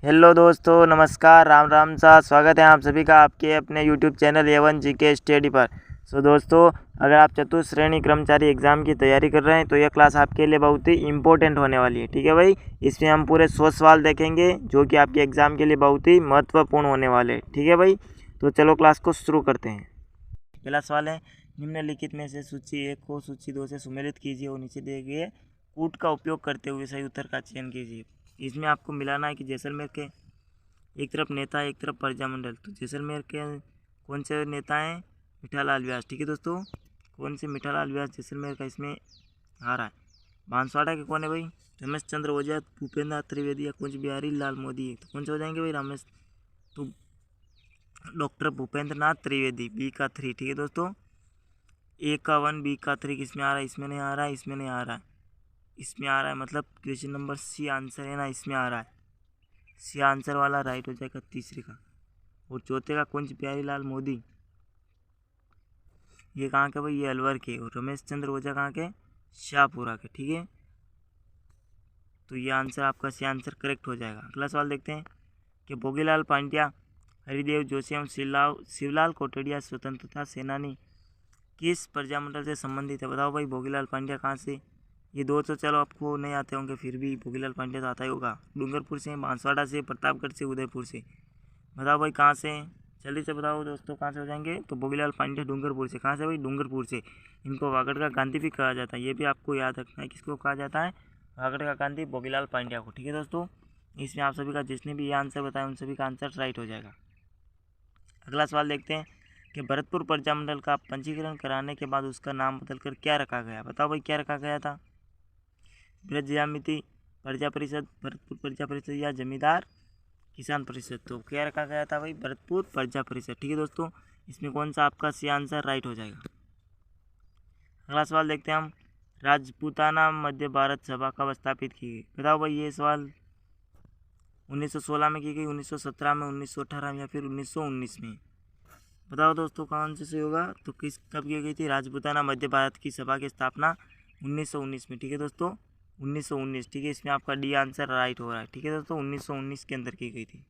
Hello दोस्तों, नमस्कार, राम राम सा स्वागत है आप सभी का आपके अपने YouTube channel A1 GK study पर। दोस्तों, अगर आप चतुर्थ श्रेणी कर्मचारी एग्ज़ाम की तैयारी कर रहे हैं तो यह क्लास आपके लिए बहुत ही इंपॉर्टेंट होने वाली है। ठीक है भाई, इसमें हम पूरे 100 सवाल देखेंगे जो कि आपके एग्ज़ाम के लिए बहुत ही महत्वपूर्ण होने वाले हैं। ठीक है भाई, तो चलो क्लास को शुरू करते हैं। पहला सवाल है, निम्नलिखित में से सूची 1 को सूची 2 से सुमेलित कीजिए और नीचे दिए गए कूट का उपयोग करते हुए सही उत्तर का चयन कीजिए। इसमें आपको मिलाना है कि जैसलमेर के एक तरफ नेता है, एक तरफ प्रजामंडल। तो जैसलमेर के कौन से नेता हैं? मीठालाल व्यास। ठीक है दोस्तों, कौन से मीठालाल व्यास जैसलमेर का इसमें आ रहा है। बांसवाड़ा के कौन है भाई? रमेश चंद्र ओझा, भूपेंद्र त्रिवेदी या कुंज बिहारी लाल मोदी। तो कौन से हो जाएंगे भाई? रमेश तो डॉक्टर भूपेंद्र नाथ त्रिवेदी, बी का 3। ठीक है दोस्तों, ए का 1, बी का 3 किसमें आ रहा है? इसमें नहीं आ रहा है, इसमें नहीं आ रहा है, इसमें आ रहा है। मतलब क्वेश्चन नंबर सी आंसर है ना, इसमें आ रहा है। सी आंसर वाला राइट हो जाएगा तीसरे का। और चौथे का कुंज प्यारी लाल मोदी, ये कहाँ के भाई? ये अलवर के। और रमेश चंद्र ओझा कहाँ के? शाहपुरा के। ठीक है, तो ये आंसर आपका सी आंसर करेक्ट हो जाएगा। अगला सवाल देखते हैं कि भोगीलाल पांड्या, हरिदेव जोशी एवं शिवलाल कोटड़िया स्वतंत्रता सेनानी किस प्रजामंडल से संबंधित है? बताओ भाई, भोगीलाल पांड्या कहाँ से? ये दो तो चलो आपको नहीं आते होंगे, फिर भी भोगीलाल पांड्या तो आता ही होगा। डूंगरपुर से, बांसवाड़ा से, प्रतापगढ़ से, उदयपुर से। बताओ भाई कहाँ से? जल्दी से बताओ दोस्तों, कहाँ से हो जाएंगे? तो भोगीलाल पांड्या डूंगरपुर से। कहाँ से भाई? डूंगरपुर से। इनको वागड़ का गांधी भी कहा जाता है, ये भी आपको याद रखना है। किसको कहा जाता है? वागड़ का गांधी भोगीलाल पांड्या को। ठीक है दोस्तों, इसमें आप सभी का जिसने भी ये आंसर बताया उन सभी का आंसर राइट हो जाएगा। अगला सवाल देखते हैं कि भरतपुर प्रजामंडल का पंजीकरण कराने के बाद उसका नाम बदलकर क्या रखा गया? बताओ भाई, क्या रखा गया था? ब्रज ज्यामिति प्रजा परिषद, भरतपुर प्रजा परिषद या जमींदार किसान परिषद। तो क्या रखा गया था भाई? भरतपुर प्रजा परिषद। ठीक है दोस्तों, इसमें कौन सा आपका सी आंसर राइट हो जाएगा। अगला सवाल देखते हैं हम, राजपूताना मध्य भारत सभा कब स्थापित की गई? बताओ भाई, ये सवाल 1916 में की गई, 1917 में, 1918 में या फिर 1919 में? बताओ दोस्तों, कौन से सही होगा? तो किस कब की गई थी? राजपूताना मध्य भारत की सभा की स्थापना 1919 में। ठीक है दोस्तों, 1919। ठीक है, इसमें आपका डी आंसर राइट हो रहा है। ठीक है दोस्तों, 1919 के अंदर की गई थी।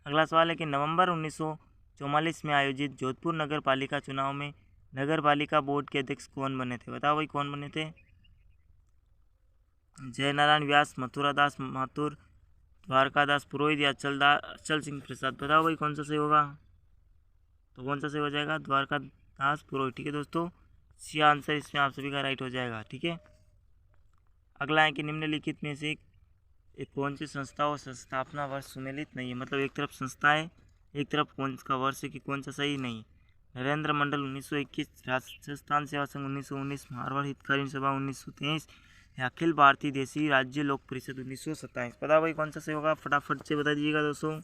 अगला सवाल है कि नवंबर 1944 में आयोजित जोधपुर नगर पालिका चुनाव में नगर पालिका बोर्ड के अध्यक्ष कौन बने थे? बताओ भाई, कौन बने थे? जयनारायण व्यास, मथुरादास माथुर, द्वारकादास पुरोहित या अचल सिंह प्रसाद। बताओ भाई, कौन सा सही होगा? तो कौन सा सही हो जाएगा? द्वारकादास पुरोहित। ठीक है दोस्तों, सी आंसर इसमें आप सभी का राइट हो जाएगा। ठीक है, अगला है कि निम्नलिखित में से एक कौन सी संस्था और संस्थापना वर्ष सुमेलित नहीं है? मतलब एक तरफ संस्था है, एक तरफ कौन का वर्ष है कि कौन सा सही नहीं। नरेंद्र मंडल 1921, राजस्थान सेवा संघ 1919, मारवाड़ हितकालीन सभा 1923 या अखिल भारतीय देशी राज्य लोक परिषद 1927। पता भाई कौन सा सही होगा? फटाफट से बता दीजिएगा दोस्तों।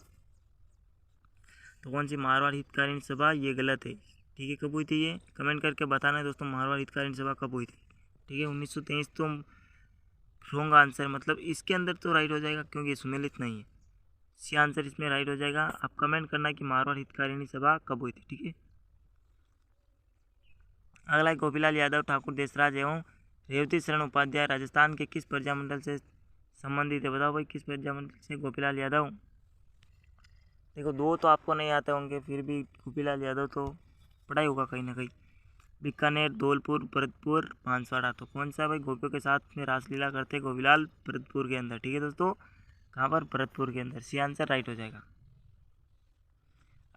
तो कौन सी? मारवाड़ हितकालीन सभा, ये गलत है। ठीक है, कब हुई थी ये? कमेंट करके बताना है दोस्तों, मारवाड़ हितकालीन सभा कब हुई थी। ठीक है, 1923 तो रॉन्ग आंसर, मतलब इसके अंदर तो राइट हो जाएगा क्योंकि ये सुमेलित नहीं है। सी आंसर इसमें राइट हो जाएगा। आप कमेंट करना कि मारवाड़ हितकारिणी सभा कब हुई थी। ठीक है, अगला है गोपीलाल यादव ठाकुर देशराज एवं रेवती शरण उपाध्याय राजस्थान के किस प्रजामंडल से संबंधित है? बताओ भाई, किस प्रजामंडल से गोपीलाल यादव? देखो, दो तो आपको नहीं आते होंगे, फिर भी गोपीलाल यादव तो पढ़ा ही होगा कहीं ना कहीं। बीकानेर, धौलपुर, भरतपुर, बांसवाड़ा। तो कौन सा भाई? गोपियों के साथ में रासलीला करते गोपीलाल भरतपुर के अंदर। ठीक है दोस्तों, कहाँ पर? भरतपुर के अंदर। सी आंसर राइट हो जाएगा।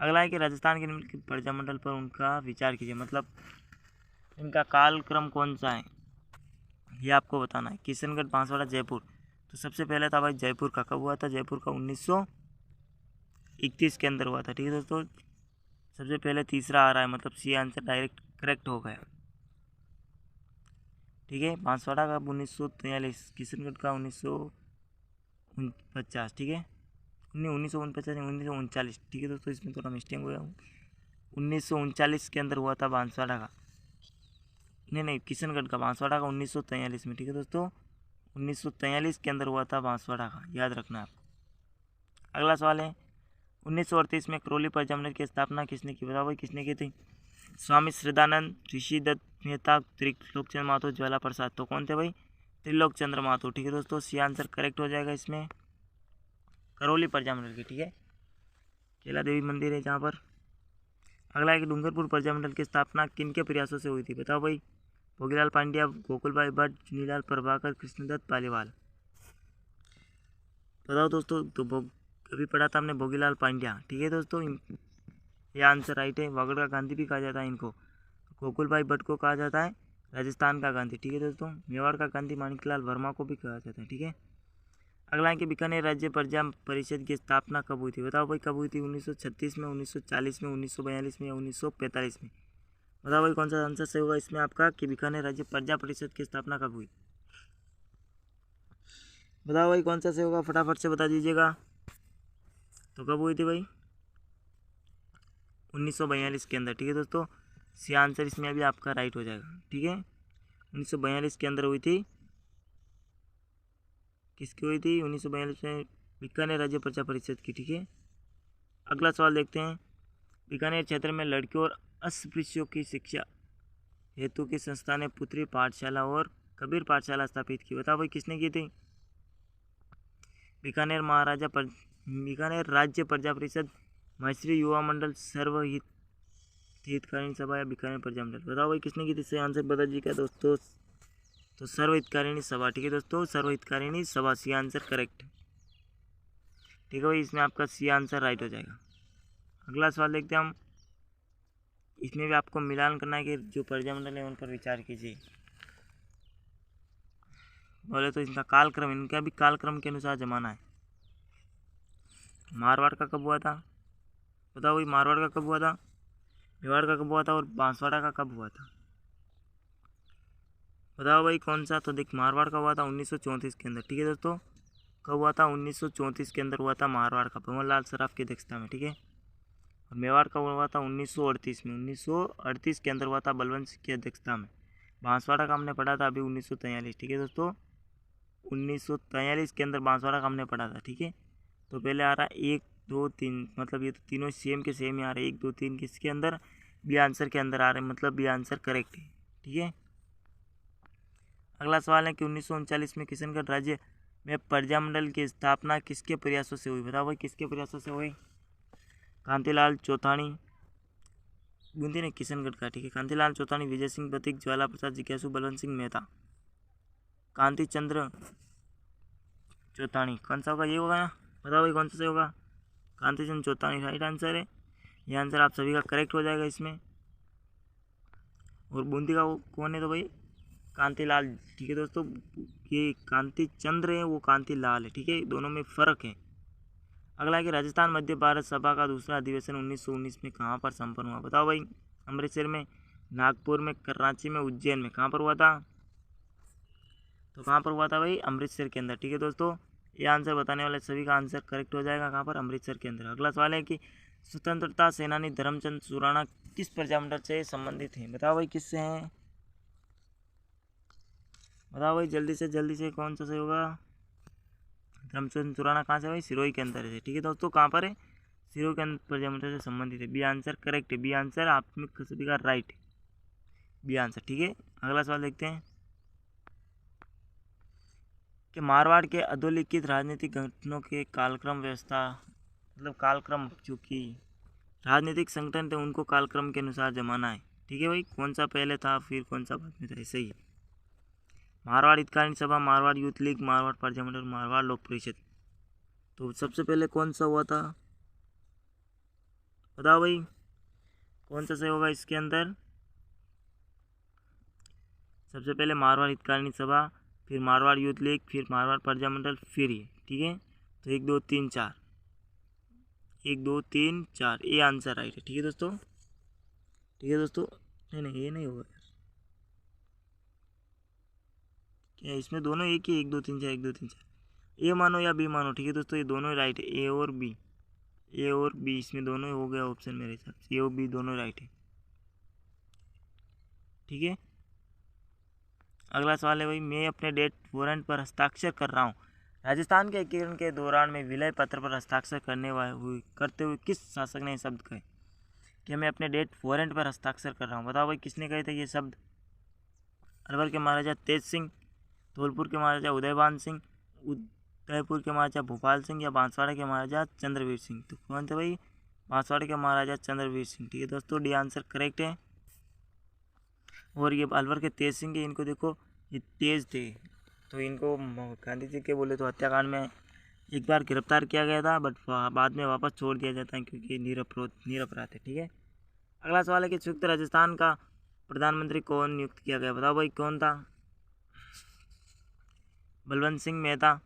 अगला है कि राजस्थान के निम्नलिखित प्रजामंडल पर उनका विचार कीजिए। मतलब इनका कालक्रम कौन सा है ये आपको बताना है। किशनगढ़, बांसवाड़ा, जयपुर। तो सबसे पहले था भाई जयपुर का। कब हुआ था? जयपुर का 1931 के अंदर हुआ था। ठीक है दोस्तों, सबसे पहले तीसरा आ रहा है, मतलब सी आंसर डायरेक्ट करेक्ट हो गया। ठीक है, बांसवाड़ा का 1943, किशनगढ़ का 1949। ठीक है, 1949 नहीं, 1939। ठीक है दोस्तों, इसमें थोड़ा मिस्टेक हो गया। 1939 के अंदर हुआ था बांसवाड़ा का, नहीं किशनगढ़ का। बांसवाड़ा का 1943 में। ठीक है दोस्तों, 1943 के अंदर हुआ था बांसवाड़ा का, याद रखना आप। अगला सवाल है, 1938 में करौली प्रजामंडल की स्थापना किसने की? बताओ भाई, किसने की थी? स्वामी श्रद्धानंद, ऋषि दत्त मेहता, त्रिलोकचंद्र महतो, ज्वाला प्रसाद। तो कौन थे भाई? त्रिलोकचंद्र महतो। ठीक है दोस्तों, सी आंसर करेक्ट हो जाएगा इसमें। करौली प्रजामंडल की, ठीक है। केला देवी मंदिर है जहाँ पर। अगला है कि डूंगरपुर प्रजामंडल की स्थापना किन के प्रयासों से हुई थी, बताओ भाई। भोगीलाल पांड्या, गोकुलभाई भट्ट, चुनीलाल प्रभाकर, कृष्णदत्त पालीवाल। बताओ दोस्तों। तो अभी पढ़ा था हमने भोगीलाल पांड्या, ठीक है दोस्तों। ये आंसर राइट है। वागड़ का गांधी भी कहा जाता है इनको। गोकुलभाई भट्ट को कहा जाता है राजस्थान का गांधी, ठीक है दोस्तों। मेवाड़ का गांधी माणिकलाल वर्मा को भी कहा जाता है, ठीक है। अगला है कि बीकानेर राज्य प्रजा परिषद की स्थापना कब हुई थी, बताओ भाई। कब हुई थी, 1936 में, 1940 में, 1942 में या 1945 में। बताओ भाई कौन सा आंसर सही होगा इसमें आपका कि बीकानेर राज्य प्रजा परिषद की स्थापना कब हुई। बताओ भाई कौन सा सही होगा, फटाफट से बता दीजिएगा। तो कब हुई थी भाई, 1942 के अंदर, ठीक है दोस्तों। सी आंसर इसमें अभी आपका राइट हो जाएगा, ठीक है। 1942 के अंदर हुई थी। किसकी हुई थी, 1942 में बीकानेर राज्य प्रजा परिषद की, ठीक है। अगला सवाल देखते हैं। बीकानेर क्षेत्र में लड़कियों और अस्पृश्यों की शिक्षा हेतु की संस्था ने पुत्री पाठशाला और कबीर पाठशाला स्थापित की, बताओ भाई किसने की थी। बीकानेर बीकानेर राज्य प्रजा परिषद, मैत्री युवा मंडल, सर्वहित हितकारिणी सभा या बीकानेर प्रजा मंडल। बताओ भाई किसने की थी, सही आंसर बता दीजिएगा दोस्तों। तो सर्वहितकारिणी सभा, ठीक है दोस्तों। सर्वहितकारिणी सभा सी आंसर करेक्ट, ठीक है भाई। इसमें आपका सी आंसर राइट हो जाएगा। अगला सवाल देखते हैं हम। इसमें भी आपको मिलान करना है कि जो प्रजामंडल है उन पर विचार कीजिए। बोले तो इनका कालक्रम, इनका भी कालक्रम के अनुसार जमाना है। मारवाड़ का कब हुआ था, बताओ भाई। मारवाड़ का कब हुआ था, मेवाड़ का कब हुआ था और बांसवाड़ा का कब हुआ था, बताओ भाई कौन सा। तो देख, मारवाड़ का हुआ था 1934 के अंदर, ठीक है दोस्तों। कब हुआ था, 1934 के अंदर हुआ था मारवाड़ का, भंवर लाल सराफ की अध्यक्षता में, ठीक है। और मेवाड़ का हुआ था 1938 में, 1938 के अंदर हुआ था बलवंत सिंह की अध्यक्षता में। बांसवाड़ा का हमने पढ़ा था अभी 1943, ठीक है दोस्तों। 1943 के अंदर बांसवाड़ा का हमने पढ़ा था, ठीक है। तो पहले आ रहा है 1 2 3, मतलब ये तो तीनों सेम के सेम ही आ रहे हैं। 1 2 3 किसके अंदर, बी आंसर के अंदर आ रहे हैं, मतलब बी आंसर करेक्ट है, ठीक है। अगला सवाल है कि 1939 में किशनगढ़ राज्य में प्रजामंडल की स्थापना किसके प्रयासों से हुई, बताओ भाई किसके प्रयासों से हुई। कांतिलाल चौथानी, बूंदी ने किशनगढ़ का, ठीक है। कांतिलाल चौथानी, विजय सिंह प्रतीक, ज्वाला प्रसाद जिज्ञासु, बलवंत सिंह मेहता। कांति चंद्र चौथानी, कौन सा होगा, ये होगा ना, बताओ भाई कौन सा से होगा। कांति चंद्र चौथानी राइट आंसर है। ये आंसर आप सभी का करेक्ट हो जाएगा इसमें। और बूंदी का कौन है, तो भाई कांतिलाल, ठीक है दोस्तों। ये कांति चंद्र है, वो कांतिलाल है, ठीक है। दोनों में फ़र्क है। अगला है कि राजस्थान मध्य भारत सभा का दूसरा अधिवेशन 1919 में कहाँ पर संपन्न हुआ, बताओ भाई। अमृतसर में, नागपुर में, कराची में, उज्जैन में, कहाँ पर हुआ था। तो कहाँ पर हुआ था भाई, अमृतसर के अंदर, ठीक है दोस्तों। ये आंसर बताने वाले सभी का आंसर करेक्ट हो जाएगा, कहाँ पर, अमृतसर के अंदर। अगला सवाल है कि स्वतंत्रता सेनानी धर्मचंद सुराणा किस प्रजामंडल से संबंधित हैं, बताओ भाई किससे हैं। बताओ भाई जल्दी से कौन सा सही होगा। धर्मचंद सुराणा कहाँ से भाई, सिरोही के अंदर है, ठीक है दोस्तों। कहाँ पर है, सिरोही के अंदर प्रजामंडल से संबंधित है। बी आंसर करेक्ट है, बी आंसर आप में सभी का राइट है, बी आंसर, ठीक है। अगला सवाल देखते हैं कि मारवाड़ के अधोलिखित राजनीतिक घटनों के कालक्रम व्यवस्था, मतलब कालक्रम, जो कि राजनीतिक संगठन थे उनको कालक्रम के अनुसार जमाना है, ठीक है भाई। कौन सा पहले था फिर कौन सा बाद में था, ऐसे ही। मारवाड़ हितकारिणी सभा, मारवाड़ यूथ लीग, मारवाड़ प्रजामंडल, मारवाड़ लोक परिषद। तो सबसे पहले कौन सा हुआ था, बताओ भाई कौन सा सही होगा इसके अंदर। सबसे पहले मारवाड़ हितकारिणी सभा, फिर मारवाड़ यूथ लीग, फिर मारवाड़ प्रजामंडल, फिर ये, ठीक है। तो 1 2 3 4, 1 2 3 4, ये आंसर राइट है, ठीक है दोस्तों, ठीक है दोस्तों। नहीं ये नहीं होगा, क्या इसमें दोनों एक ही, 1 2 3 4, 1 2 3 4, ए मानो या बी मानो, ठीक है दोस्तों। ये दोनों राइट है, ए और बी, ए और बी, इसमें दोनों हो गया ऑप्शन मेरे हिसाब से, ए और बी दोनों राइट है, ठीक है। अगला सवाल है भाई, मैं अपने डेट वारंट पर हस्ताक्षर कर रहा हूँ। राजस्थान के एकीकरण के दौरान में विलय पत्र पर हस्ताक्षर करते हुए किस शासक ने शब्द कहे कि मैं अपने डेट वारंट पर हस्ताक्षर कर रहा हूँ, बताओ भाई किसने कहे थे ये शब्द। अलवर के महाराजा तेज सिंह, धौलपुर के महाराजा उदयभान सिंह, उदयपुर के महाराजा भोपाल सिंह या बांसवाड़ा के महाराजा चंद्रवीर सिंह? तो कौन थे भाई? बांसवाड़ा के महाराजा चंद्रवीर सिंह। ठीक है दोस्तों, डी आंसर करेक्ट है। और ये अलवर के तेज सिंह के, इनको देखो ये तेज थे, तो इनको गांधी जी के बोले तो हत्याकांड में एक बार गिरफ्तार किया गया था, बट बाद में वापस छोड़ दिया जाता है क्योंकि निरपराध थे। ठीक है, अगला सवाल है कि संयुक्त राजस्थान का प्रधानमंत्री कौन नियुक्त किया गया? बताओ भाई कौन था? बलवंत सिंह मेहता,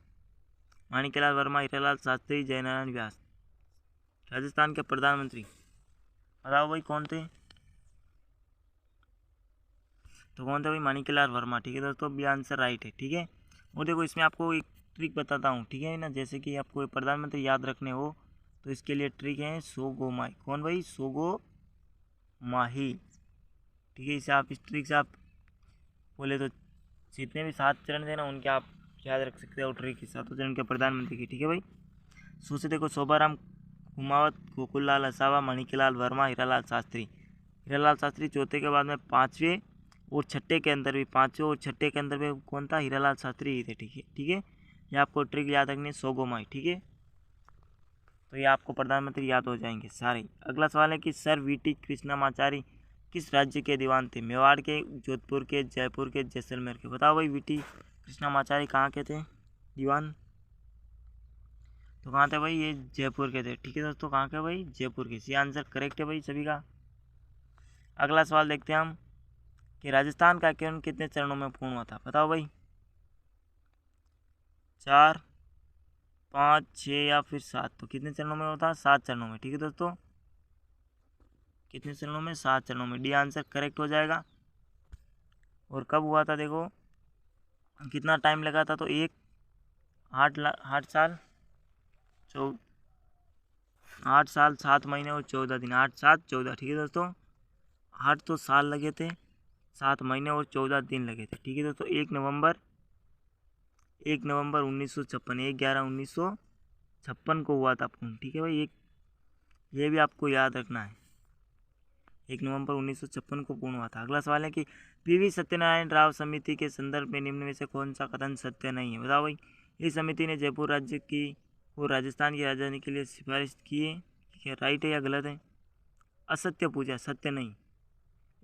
माणिक्यलाल वर्मा, हीरालाल शास्त्री, जयनारायण व्यास। राजस्थान के प्रधानमंत्री बताओ भाई कौन थे? तो कौन थे भाई? माणिक्यलाल वर्मा। ठीक है दोस्तों, बी आंसर राइट है। ठीक है, और देखो इसमें आपको एक ट्रिक बताता हूँ। ठीक है ना, जैसे कि आपको प्रधानमंत्री याद रखने हो तो इसके लिए ट्रिक है सोगो माही। कौन भाई? सोगो माही। ठीक है, इसे आप इस ट्रिक से आप बोले तो जितने भी 7 चरण थे ना उनके आप याद रख सकते हो ट्रिक के, 7 चरण के प्रधानमंत्री की। ठीक है भाई, सोचे देखो शोभाराम कुमावत, गोकुललाल असावा, माणिक्यलाल वर्मा, हीरालाल शास्त्री। हीरालाल शास्त्री चौथे के बाद में 5वें और 6ठे के अंदर भी, 5वें और 6ठे के अंदर भी कौन था? हीरालाल शास्त्री ही थे। ठीक है, ठीक है, ये आपको ट्रिक याद रखनी है सोगो माही। ठीक है, तो ये आपको प्रधानमंत्री याद हो जाएंगे सारे। अगला सवाल है कि सर वीटी कृष्णमाचारी किस राज्य के दीवान थे? मेवाड़ के, जोधपुर के, जयपुर के, जैसलमेर के? बताओ भाई वीटी कृष्णमाचारी कहाँ के थे दीवान? तो कहाँ थे भाई? ये जयपुर के थे। ठीक है दोस्तों, कहाँ के भाई? जयपुर के। सी आंसर करेक्ट है भाई सभी का। अगला सवाल देखते हैं हम कि राजस्थान का एकीकरण कितने चरणों में पूर्ण हुआ था? बताओ भाई, 4, 5, 6 या फिर 7? तो कितने चरणों में होता? 7 चरणों में। ठीक है दोस्तों, कितने चरणों में? 7 चरणों में। डी आंसर करेक्ट हो जाएगा। और कब हुआ था देखो, कितना टाइम लगा था? तो 8 साल 8 साल 7 महीने और 14 दिन, 8, 7, 14। ठीक है दोस्तों, 8 तो साल लगे थे, 7 महीने और 14 दिन लगे थे। ठीक है दोस्तों, 1 नवंबर 1956, 1/11/1956 को हुआ था पूर्ण। ठीक है भाई, ये भी आपको याद रखना है, 1 नवंबर 1956 को पूर्ण हुआ था। अगला सवाल है कि पीवी सत्यनारायण राव समिति के संदर्भ में निम्न में से कौन सा कथन सत्य नहीं है? बताओ भाई, इस समिति ने जयपुर राज्य की और राजस्थान की राजधानी के लिए सिफारिश की है, क्या राइट है या गलत है? असत्य पूछा, सत्य नहीं।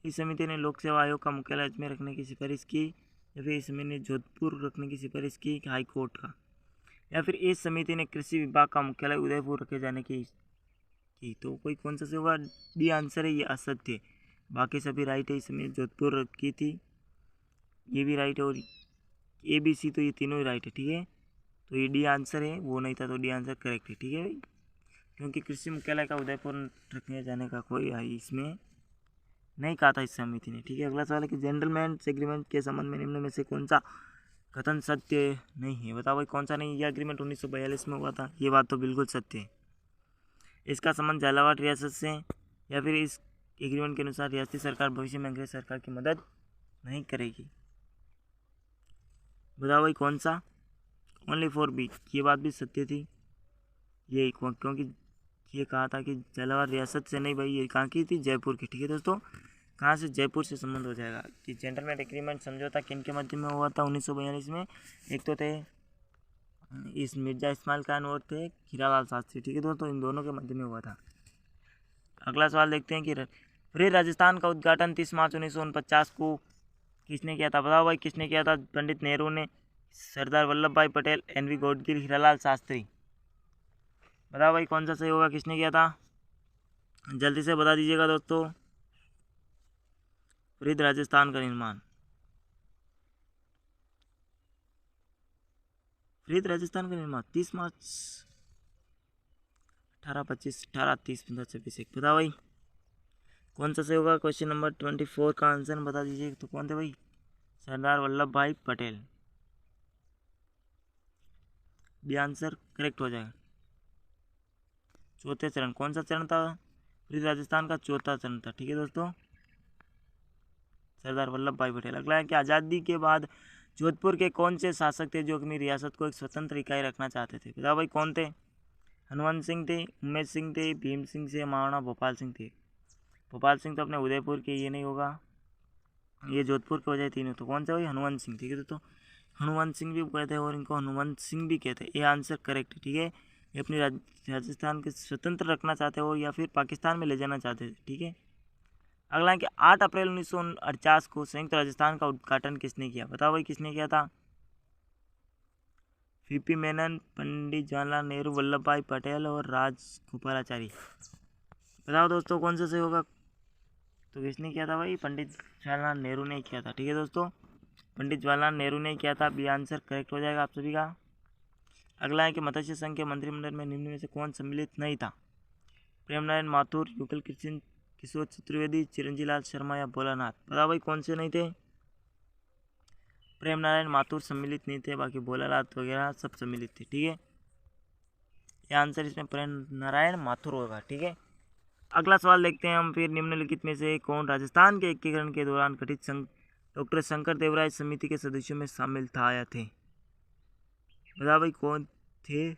इस समिति ने लोक सेवा आयोग का मुख्यालय अजमेर रखने की सिफारिश की, या फिर इस समिति ने जोधपुर रखने की सिफारिश की हाई कोर्ट का, या फिर इस समिति ने कृषि विभाग का मुख्यालय उदयपुर रखे जाने की? तो कोई कौन सा से होगा? डी आंसर है, ये असत्य। बाकी सभी राइट है, इसमें जोधपुर की थी, ये भी राइट है, और ए बी सी तो ये तीनों ही राइट है। ठीक है, तो ये डी आंसर है, वो नहीं था, तो डी आंसर करेक्ट है। ठीक है भाई, क्योंकि कृषि मुख्यालय का उदयपुर रखने जाने का कोई इसमें नहीं कहा था इस समिति ने। ठीक है, अगला सवाल है कि जेंटलमैन एग्रीमेंट के संबंध में निम्न में से कौन सा कथन सत्य नहीं है? बताओ भाई कौन सा नहीं? यह एग्रीमेंट 1942 में हुआ था, ये बात तो बिल्कुल सत्य है। इसका संबंध झालावाड़ रियासत से, या फिर इस एग्रीमेंट के अनुसार रियासती सरकार भविष्य में अंग्रेज सरकार की मदद नहीं करेगी? बताओ भाई कौन सा? ओनली फॉर बी, ये बात भी सत्य थी, ये क्योंकि ये कहा था कि झालावाड़ रियासत से नहीं भाई, ये कहाँ की थी? जयपुर की। ठीक है दोस्तों, कहाँ से? जयपुर से संबंध हो जाएगा। कि जेंटलमैन एग्रीमेंट समझौता किन के मध्य में हुआ था 1942 में? एक तो थे इस मिर्जा इस्माइल खान और थे हीरालाल शास्त्री। ठीक है दोस्तों, इन दोनों के मध्य में हुआ था। अगला सवाल देखते हैं कि फ्री राजस्थान का उद्घाटन 30 मार्च 1949 को किसने किया था? बताओ भाई किसने किया था? पंडित नेहरू ने, सरदार वल्लभ भाई पटेल, NV गोडगिल, हीरालाल शास्त्री? बताओ भाई कौन सा सही होगा, किसने किया था? जल्दी से बता दीजिएगा दोस्तों। फ्री राजस्थान का निर्माण, फ्री राजस्थान का निर्माण 30 मार्च 18, 25, 18, 30, 15, 26, 1। बताओ भाई कौन सा सही होगा? क्वेश्चन नंबर 24 का आंसर बता दीजिए। तो कौन थे भाई? सरदार वल्लभ भाई पटेल। बी आंसर करेक्ट हो जाएगा। चौथे चरण, कौन सा चरण था? फ्री राजस्थान का चौथा चरण था। ठीक है दोस्तों, सरदार वल्लभ भाई पटेल। अगला है कि आज़ादी के बाद जोधपुर के कौन से शासक थे जो अपनी रियासत को एक स्वतंत्र इकाई रखना चाहते थे? बताओ भाई कौन थे? हनुवंत सिंह थे, उमेश सिंह थे, भीम सिंह से, महाराणा भोपाल सिंह थे? भोपाल सिंह तो अपने उदयपुर के, ये नहीं होगा, ये जोधपुर के वजह तीनों। तो कौन सा भाई? हनुवंत सिंह। ठीक है दोस्तों, हनुवंत सिंह भी कहते हैं और इनको हनुवंत सिंह भी कहते हैं। ये आंसर करेक्ट है, ठीक है। ये अपनी राजस्थान के स्वतंत्र रखना चाहते हो या फिर पाकिस्तान में ले जाना चाहते थे, ठीक है। अगला है कि 8 अप्रैल 1949 को संयुक्त राजस्थान का उद्घाटन किसने किया? बताओ भाई किसने किया था? वीपी मेनन, पंडित जवाहरलाल नेहरू, वल्लभ भाई पटेल और राजगोपालाचारी। बताओ दोस्तों कौन सा सही होगा? तो किसने किया था भाई? पंडित जवाहरलाल नेहरू ने किया था, ठीक है दोस्तों। पंडित जवाहरलाल नेहरू ने किया था। बी आंसर करेक्ट हो जाएगा आप सभी का। अगला है कि मत्स्य संघ के मंत्रिमंडल में निम्न में से कौन सम्मिलित नहीं था? प्रेमनारायण माथुर, युगल कृष्ण, किशोर चतुर्वेदी, चिरंजी लाल शर्मा या भोलानाथ। बताओ भाई कौन से नहीं थे? प्रेमनारायण माथुर सम्मिलित नहीं थे, बाकी भोलानाथ वगैरह सब सम्मिलित थे, ठीक है। ये आंसर इसमें प्रेमनारायण माथुर होगा, ठीक है। अगला सवाल देखते हैं हम फिर। निम्नलिखित में से कौन राजस्थान के एकीकरण के दौरान गठित डॉक्टर शंकर देवराय समिति के सदस्यों में शामिल था या थे? बताओ भाई कौन थे?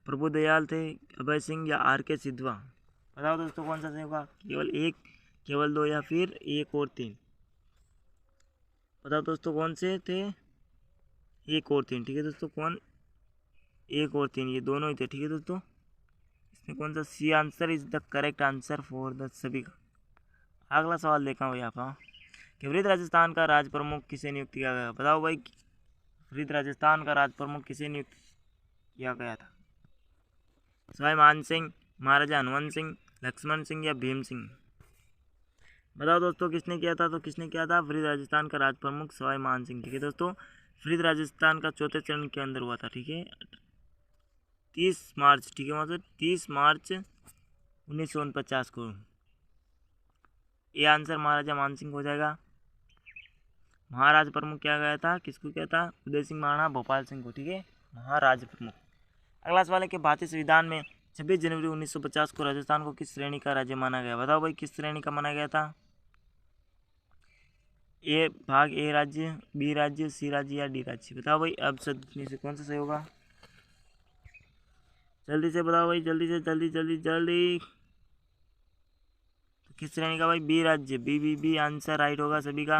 प्रभुदयाल थे, अभय सिंह या आर के सिद्धवा। बताओ दोस्तों कौन सा सही होगा? केवल एक, केवल दो या फिर एक और तीन। बताओ दोस्तों कौन से थे? एक और तीन, ठीक है दोस्तों। कौन? एक और तीन, ये दोनों ही थे, ठीक है दोस्तों। इसमें कौन सा C answer is the correct answer for the सभी का। अगला सवाल देखा भाई आप कि वृद्ध राजस्थान का राज प्रमुख किसे नियुक्त किया गया? बताओ भाई वृद्ध राजस्थान का राज प्रमुख किसे नियुक्त किया गया था? सवाई मान सिंह, महाराजा हनुवंत सिंह, लक्ष्मण सिंह या भीम सिंह। बताओ दोस्तों किसने किया था? तो किसने किया था? वृद्ध राजस्थान का राज प्रमुख सवाई मान सिंह, ठीक है दोस्तों। वृद्ध राजस्थान का चौथे चरण के अंदर हुआ था, ठीक है। 30 मार्च, ठीक है, मतलब 30 मार्च 1949 को। ये आंसर महाराजा मान सिंह हो जाएगा। महाराज प्रमुख किया गया था, किसको किया था? उदय सिंह महाराणा भोपाल सिंह को, ठीक है, महाराज प्रमुख। अगला सवाल है कि भारतीय संविधान में 26 जनवरी 1950 को राजस्थान को किस श्रेणी का राज्य माना गया? बताओ भाई किस श्रेणी का माना गया था? ए भाग ए राज्य, बी राज्य, सी राज्य या डी राज्य। बताओ भाई अब में से कौन सा सही होगा? जल्दी से बताओ भाई, जल्दी से, जल्दी जल्दी जल्दी। तो किस श्रेणी का भाई? बी राज्य, बी आंसर राइट होगा सभी का।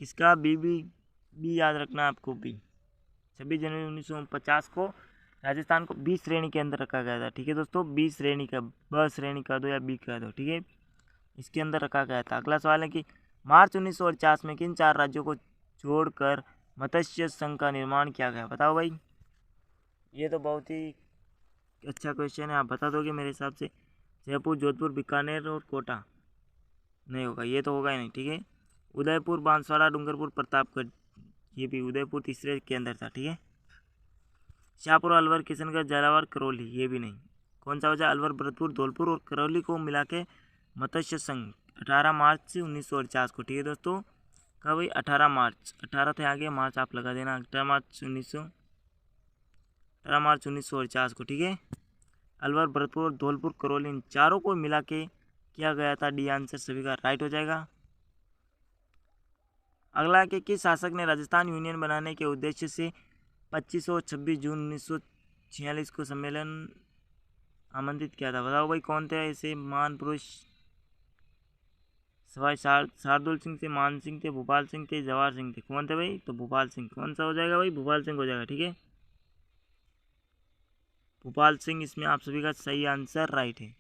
किसका? बी याद रखना आपको। बी 26 जनवरी 1950 को राजस्थान को बी श्रेणी के अंदर रखा गया था, ठीक है दोस्तों। बी श्रेणी का, ब श्रेणी का दो या बी का दो, ठीक है, इसके अंदर रखा गया था। अगला सवाल है कि मार्च 1949 में किन 4 राज्यों को जोड़कर मत्स्य संघ का निर्माण किया गया? बताओ भाई। ये तो बहुत ही अच्छा क्वेश्चन है, आप बता दोगे मेरे हिसाब से। जयपुर, जोधपुर, बीकानेर और कोटा। नहीं होगा, ये तो होगा ही नहीं, ठीक है। उदयपुर, बांसवाड़ा, डूंगरपुर, प्रतापगढ़। ये भी उदयपुर तीसरे के अंदर था, ठीक है। शाहपुर, अलवर, किशनगढ़, झालावाड़, करौली। ये भी नहीं। कौन सा वजह? अलवर, भरतपुर, धौलपुर और करौली को मिला के मत्स्य संघ 18 मार्च 1949 को, ठीक है दोस्तों। कब भाई? 18 मार्च, 18 थे आगे, मार्च आप लगा देना। 18 मार्च 1949 को, ठीक है। अलवर, भरतपुर, धौलपुर, करौली, इन चारों को मिला के किया गया था। डी आंसर सभी का राइट हो जाएगा। अगला के किस शासक ने राजस्थान यूनियन बनाने के उद्देश्य से 25 और 26 जून 1946 को सम्मेलन आमंत्रित किया था? बताओ भाई कौन थे ऐसे महान पुरुष? सवाई शार्दुल सिंह थे, मान सिंह थे, भोपाल सिंह थे, जवाहर सिंह थे। कौन थे भाई? तो भोपाल सिंह। कौन सा हो जाएगा भाई? भोपाल सिंह हो जाएगा, ठीक है। भोपाल सिंह इसमें आप सभी का सही आंसर राइट है।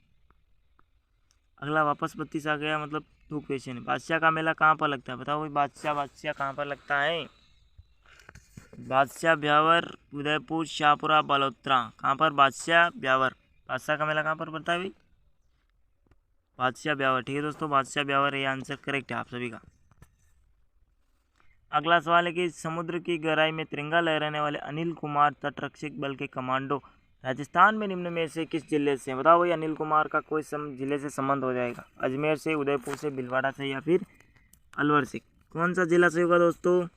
अगला वापस 32 आ गया, मतलब 2 क्वेश्चन है। बादशाह का मेला कहाँ पर लगता है? बताओ भाई बादशाह कहाँ पर लगता है? बादशाह ब्यावर, उदयपुर, शाहपुरा, बलोत्रा। कहाँ पर? बादशाह ब्यावर। बादशाह का मेला कहाँ पर पड़ता है भाई? बादशाह ब्यावर, ठीक है दोस्तों, बादशाह ब्यावर। ये आंसर करेक्ट है आप सभी का। अगला सवाल है कि समुद्र की गहराई में तिरंगा लहराने वाले अनिल कुमार तटरक्षक बल के कमांडो राजस्थान में निम्न में से किस जिले से? बताओ भाई अनिल कुमार का कोई जिले से संबंध हो जाएगा? अजमेर से, उदयपुर से, भीलवाड़ा से या फिर अलवर से। कौन सा जिला से होगा दोस्तों?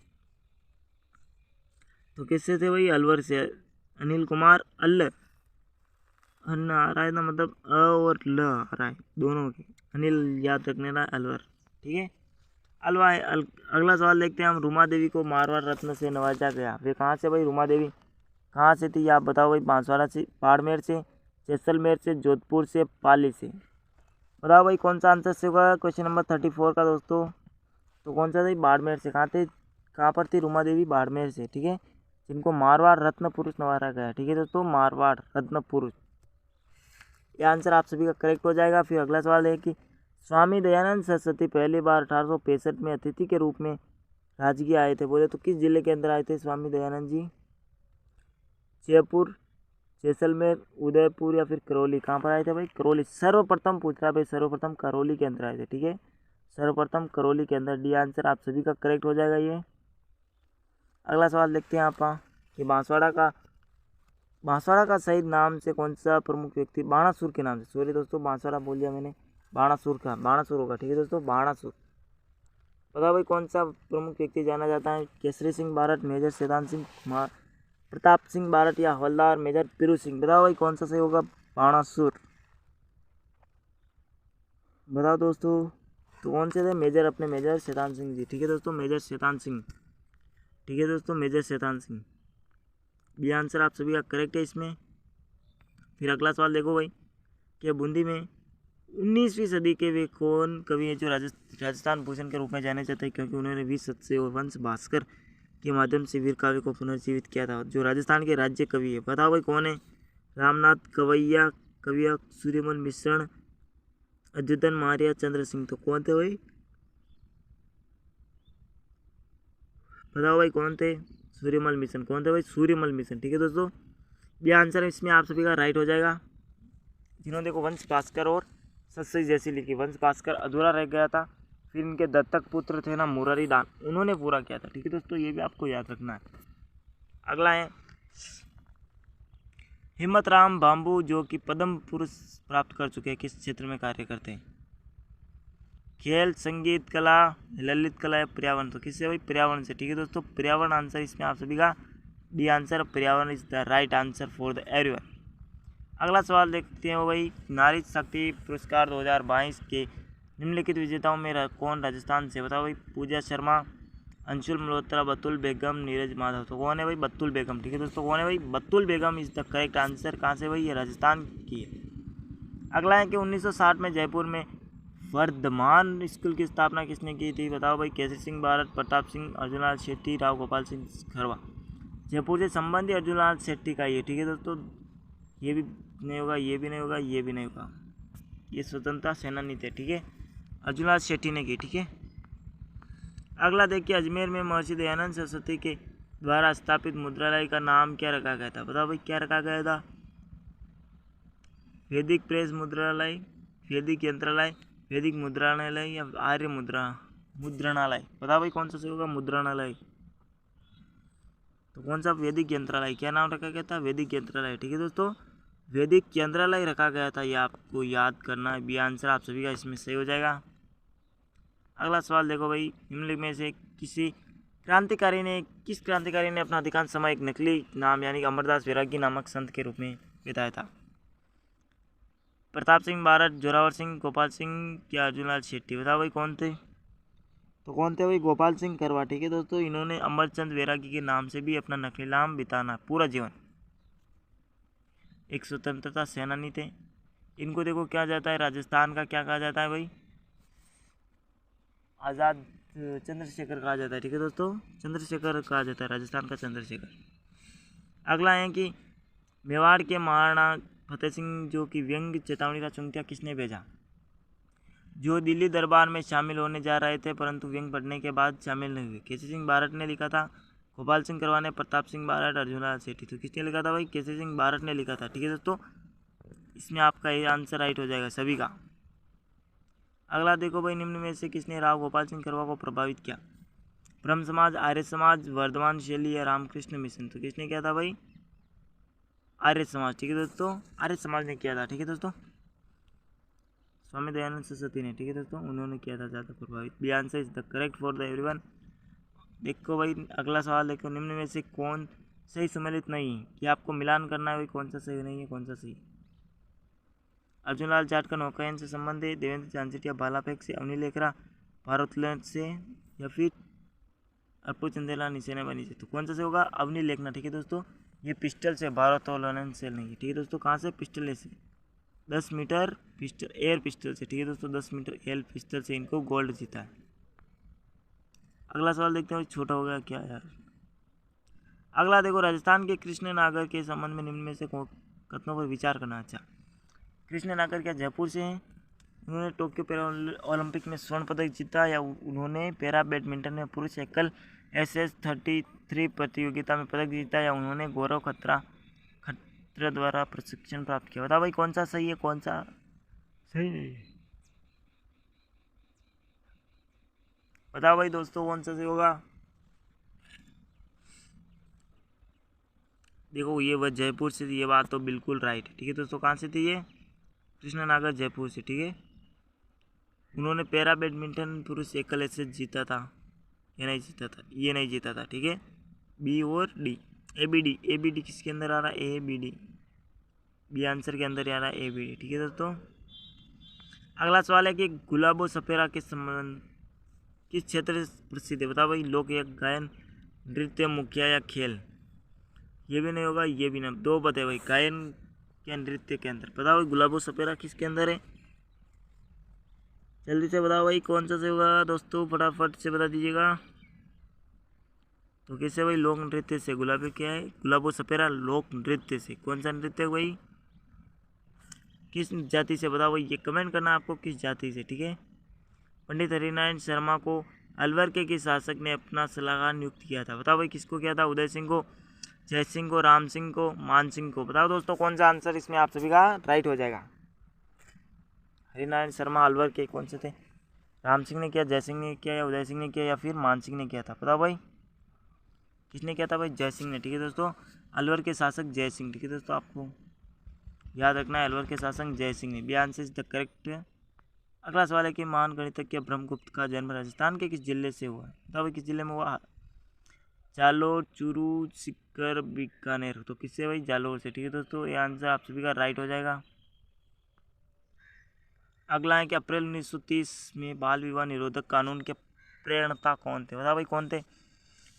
तो किससे थे भाई? अलवर से। अनिल कुमार अन्न आ रहा है ना, मतलब अ और ल आ रहा है दोनों के। अनिल याद रखने रहा अलवर, ठीक है। अगला सवाल देखते हैं हम। रूमा देवी को मारवाड़ रत्न से नवाजा गया, वे कहाँ से भाई? रूमा देवी कहाँ से थी आप बताओ भाई? बांसवाड़ा से, बाड़मेर से, जैसलमेर से, जोधपुर से, पाली से। बताओ भाई कौन सा आंसर से होगा क्वेश्चन नंबर 34 का दोस्तों? तो कौन सा था? बाड़मेर से। कहाँ पर थी? रुमा देवी बाड़मेर से, ठीक है, जिनको मारवाड़ रत्न पुरुष नवारा गया, ठीक है दोस्तों, मारवाड़ रत्न पुरुष। ये आंसर आप सभी का करेक्ट हो जाएगा। फिर अगला सवाल है कि स्वामी दयानंद सरस्वती पहली बार 1865 में अतिथि के रूप में राजगीर आए थे, बोले तो किस जिले के अंदर आए थे स्वामी दयानंद जी? जयपुर, जैसलमेर, उदयपुर या फिर करौली? कहाँ पर आए थे भाई? करौली। सर्वप्रथम पूछ रहा है भाई, सर्वप्रथम करौली के अंदर आए थे, ठीक है, सर्वप्रथम करौली के अंदर। डी आंसर आप सभी का करेक्ट हो जाएगा ये। अगला सवाल देखते हैं आप कि बांसवाड़ा का शहीद नाम से कौन सा प्रमुख व्यक्ति? बाणासुर के नाम से, सॉरी दोस्तों, बांसवाड़ा बोल दिया मैंने, बाणासुर होगा, ठीक है दोस्तों, बाणासुर। बताओ भाई कौन सा प्रमुख व्यक्ति जाना जाता है? केसरी सिंह बारट, मेजर शैतान सिंह, प्रताप सिंह बारट या हवलदार मेजर पिरू सिंह? बताओ भाई कौन सा सही होगा? बाणासुर। बताओ दोस्तों, तो कौन से थे? मेजर शैतान सिंह जी, ठीक है दोस्तों, मेजर शैतान सिंह, ठीक है दोस्तों, मेजर शैतान सिंह। ये आंसर आप सभी का करेक्ट है इसमें। फिर अगला सवाल देखो भाई कि बूंदी में 19वीं सदी के वे कौन कवि हैं जो राजस्थान भूषण के रूप में जाने जाते हैं, क्योंकि उन्होंने 20 सत्स्य और वंश भास्कर के माध्यम से वीर काव्य को पुनर्जीवित किया था, जो राजस्थान के राज्य कवि है? बताओ भाई कौन है? रामनाथ कवैया, कविया सूर्यमल मिश्रण, अद्युतन मारिया, चंद्र सिंह? तो कौन थे भाई? बताओ भाई कौन थे? सूर्यमल मिशन। कौन थे भाई? सूर्यमल मिशन, ठीक है दोस्तों। ये आंसर इसमें आप सभी का राइट हो जाएगा। जिन्होंने देखो वंश भास्कर और सत्सई जैसी लिखी। वंश भास्कर अधूरा रह गया था, फिर इनके दत्तक पुत्र थे ना मुरारी दान, उन्होंने पूरा किया था, ठीक है दोस्तों, ये भी आपको याद रखना है। अगला है हिम्मत राम बाम्बू, जो कि पद्म पुरस्कार प्राप्त कर चुके हैं, किस क्षेत्र में कार्य करते हैं? खेल, संगीत, कला, ललित कला या पर्यावरण? तो किससे भाई? पर्यावरण से, ठीक है दोस्तों, पर्यावरण आंसर इसमें आप सभी का। डी आंसर, पर्यावरण is the right answer for the everyone. अगला सवाल देखते हैं भाई, नारी शक्ति पुरस्कार 2022 के निम्नलिखित विजेताओं में कौन राजस्थान से? बताओ भाई। पूजा शर्मा, अंशुल मल्होत्रा, बतुल बेगम, नीरज माधव? तो कौन है भाई? बतुल बेगम, ठीक है दोस्तों, कौन है भाई? बतुल बेगम इज द करेक्ट आंसर। कहाँ से भाई? ये राजस्थान की है। अगला है कि 1960 में जयपुर में वर्धमान स्कूल की स्थापना किसने की थी? बताओ भाई। केसरी सिंह बारट, प्रताप सिंह, अर्जुनलाल शेट्टी, राव गोपाल सिंह खरवा? जयपुर से संबंधी अर्जुनलाल शेट्टी का ये, ठीक है दोस्तों, ये भी नहीं होगा, ये भी नहीं होगा, ये भी नहीं होगा, ये स्वतंत्रता सेनानी थे, ठीक है, अर्जुनलाल शेट्टी ने की, ठीक है। अगला देखिए, अजमेर में महर्षि दयानंद सरस्वती के द्वारा स्थापित मुद्रालय का नाम क्या रखा गया था? बताओ भाई क्या रखा गया था? वैदिक प्रेस मुद्रालय, वैदिक यंत्रालय, वैदिक मुद्रणालय या आर्य मुद्रणालय? बताओ भाई कौन सा सही होगा? मुद्रणालय। तो कौन सा? वैदिक यंत्रालय। क्या नाम रखा गया था? वैदिक यंत्रालय, ठीक है दोस्तों, वैदिक यंत्रालय रखा गया था, ये आपको याद करना है। बी आंसर आप सभी का इसमें सही हो जाएगा। अगला सवाल देखो भाई, निम्नलिखित में से किस क्रांतिकारी ने अपना अधिकांश समय एक नकली नाम यानी कि अमरदास वैरागी नामक संत के रूप में बिताया था? प्रताप सिंह बारट, जोरावर सिंह, गोपाल सिंह या अर्जुनलाल शेट्टी? बताओ भाई कौन थे? तो कौन थे भाई? गोपाल सिंह करवा, ठीक है दोस्तों, इन्होंने अमरचंद वैरागी के नाम से भी अपना नकली नाम बिताना पूरा जीवन। एक स्वतंत्रता सेनानी थे। इनको देखो क्या जाता है, राजस्थान का क्या कहा जाता है भाई? आज़ाद चंद्रशेखर कहा जाता है, ठीक है दोस्तों, चंद्रशेखर कहा जाता है, राजस्थान का चंद्रशेखर। अगला है कि मेवाड़ के महाराणा फतेह सिंह जो कि व्यंग चेतावनी का चुनौतियाँ किसने भेजा? जो दिल्ली दरबार में शामिल होने जा रहे थे परंतु व्यंग पढ़ने के बाद शामिल नहीं हुए। केसरी सिंह बारट ने लिखा था, गोपाल सिंह करवा ने, प्रताप सिंह बारट, अर्जुनलाल शेट्टी? तो किसने लिखा था भाई? केसरी सिंह बारट ने लिखा था, ठीक है दोस्तों, इसमें आपका ये आंसर राइट हो जाएगा सभी का। अगला देखो भाई, निम्न में से किसने राव गोपाल सिंह करवा को प्रभावित किया? ब्रह्म समाज, आर्य समाज, वर्धमान शैली या रामकृष्ण मिशन? तो किसने किया था भाई? आर्य समाज, ठीक है दोस्तों, आर्य समाज ने किया था, ठीक है दोस्तों, स्वामी दयानंद सरस्वती ने, ठीक है दोस्तों, उन्होंने किया था ज़्यादा प्रभावित। B answer is the correct for the everyone. देखो भाई अगला सवाल देखो, निम्न में से कौन सही सम्मिलित नहीं है? कि आपको मिलान करना है भाई, कौन सा सही नहीं है, कौन सा सही? अर्जुनलाल जाट का नौकायन से संबंध है, देवेंद्र जानसेठिया भालाफेंक से, अवनी लेखरा भारोत्तोलन से या फिर अर्पू चंदेला निशानेबाजी से? तो कौन सा से होगा? अवनी लेखना, ठीक है दोस्तों, ये पिस्टल से, भारोत्तोलन से नहीं है, ठीक है दोस्तों, कहाँ से? पिस्टल से, 10 मीटर पिस्टल, एयर पिस्टल से, ठीक है दोस्तों, 10 मीटर एयर पिस्टल से इनको गोल्ड जीता है। अगला सवाल देखते हैं, छोटा हो गया क्या यार। अगला देखो, राजस्थान के कृष्णनगर के संबंध में निम्न में से कथनों पर विचार करना। अच्छा, कृष्णनगर क्या जयपुर से हैं? उन्होंने टोक्यो पैरा ओलंपिक में स्वर्ण पदक जीता, या उन्होंने पैरा बैडमिंटन में पुरुष एकल SS33 प्रतियोगिता में पदक जीता, या उन्होंने गौरव खत्रा द्वारा प्रशिक्षण प्राप्त किया। बताओ भाई कौन सा सही है, कौन सा सही नहीं है। बताओ भाई दोस्तों कौन सा सही होगा। देखो ये वह जयपुर से थी, ये बात तो बिल्कुल राइट है। ठीक है दोस्तों, कहाँ से थी ये? कृष्णनगर जयपुर से। ठीक है, उन्होंने पैरा बैडमिंटन पुरुष एकल ऐसे जीता था, ये नहीं जीता था, ये नहीं जीता था। ठीक है, बी और डी, ए बी डी किसके अंदर आ रहा है? A B D, B answer के अंदर आ रहा है ए बी डी। ठीक है दोस्तों, अगला सवाल है कि गुलाबो सपेरा के संबंध किस क्षेत्र से प्रसिद्ध है? बताओ भाई, लोक या गायन, नृत्य, मुखिया या खेल? ये भी नहीं होगा, ये भी नहीं। दो बताए भाई, गायन या नृत्य के अंदर। बताओ भाई गुलाबो सपेरा किसके अंदर है? जल्दी से बताओ भाई कौन सा से होगा दोस्तों, फटाफट से बता दीजिएगा। तो कैसे भाई? लोक नृत्य से। गुलाबी क्या है? गुलाबो सपेरा लोक नृत्य से। कौन सा नृत्य है भाई? किस जाति से? बताओ भाई, ये कमेंट करना आपको किस जाति से। ठीक है, पंडित हरिनारायण शर्मा को अलवर के शासक ने अपना सलाहकार नियुक्त किया था। बताओ भाई किसको किया था? उदय सिंह को, जय सिंह को, राम सिंह को, मान सिंह को। बताओ दोस्तों कौन सा आंसर इसमें आप सभी का राइट हो जाएगा। हरिनारायण शर्मा अलवर के कौन से थे? राम सिंह ने किया, जय सिंह ने किया, या उदय सिंह ने किया, या फिर मान सिंह ने किया था? बताओ भाई किसने किया था? भाई जय सिंह ने। ठीक है दोस्तों, अलवर के शासक जय सिंह। ठीक है दोस्तों, आपको याद रखना है अलवर के शासक जय सिंह ने। B answer is the correct. अगला सवाल है कि महान गणितज्ञ ब्रह्मगुप्त का जन्म राजस्थान के किस जिले से हुआ? बताओ भाई किस जिले में हुआ? जालोर, चूरू, सीकर, बीकानेर। तो किससे भाई? जालोर से। ठीक है दोस्तों, ये आंसर आप सभी का राइट हो जाएगा। अगला है कि अप्रैल 1930 में बाल विवाह निरोधक कानून के प्रणेता कौन थे? बताओ भाई कौन थे?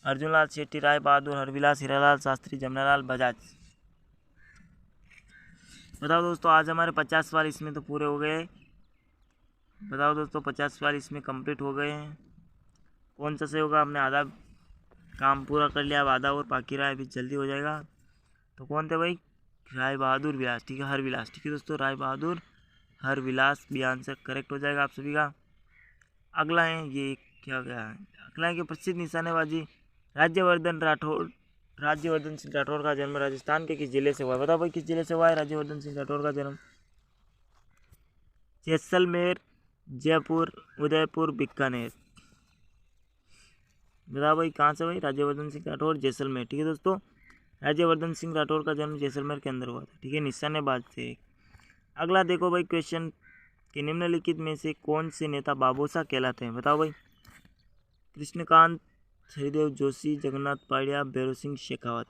अर्जुन लाल शेट्टी, राय बहादुर, हरविलास, हीरालाल शास्त्री, जमनालाल बजाज। बताओ दोस्तों, आज हमारे 50 सवाल इसमें तो पूरे हो गए। बताओ दोस्तों 50 सवाल इसमें कंप्लीट हो गए हैं। कौन सा सही होगा? आपने आधा काम पूरा कर लिया, अब आधा और बाकी रहा है, अभी जल्दी हो जाएगा। तो कौन थे भाई? राय बहादुर विलास। ठीक है, हर विलास। ठीक है दोस्तों, राय बहादुर हर विलास भी आंसर करेक्ट हो जाएगा आप सभी का। अगला है ये क्या गया है? अगला है कि प्रसिद्ध निशानेबाजी राज्यवर्धन सिंह राठौर का जन्म राजस्थान के किस जिले से हुआ है? बताओ भाई किस जिले से हुआ है राज्यवर्धन सिंह राठौर का जन्म? जैसलमेर, जयपुर, उदयपुर, बीकानेर। बताओ भाई कहाँ से भाई? राज्यवर्धन सिंह राठौर जैसलमेर। ठीक है दोस्तों, राज्यवर्धन सिंह राठौर का जन्म जैसलमेर के अंदर हुआ था। ठीक है, निशानेबाज थे। अगला देखो भाई क्वेश्चन कि निम्नलिखित में से कौन से नेता बाबूसा कहलाते हैं? बताओ भाई। कृष्णकांत, हरिदेव जोशी, जगन्नाथ पाड़िया, भैरव सिंह शेखावत।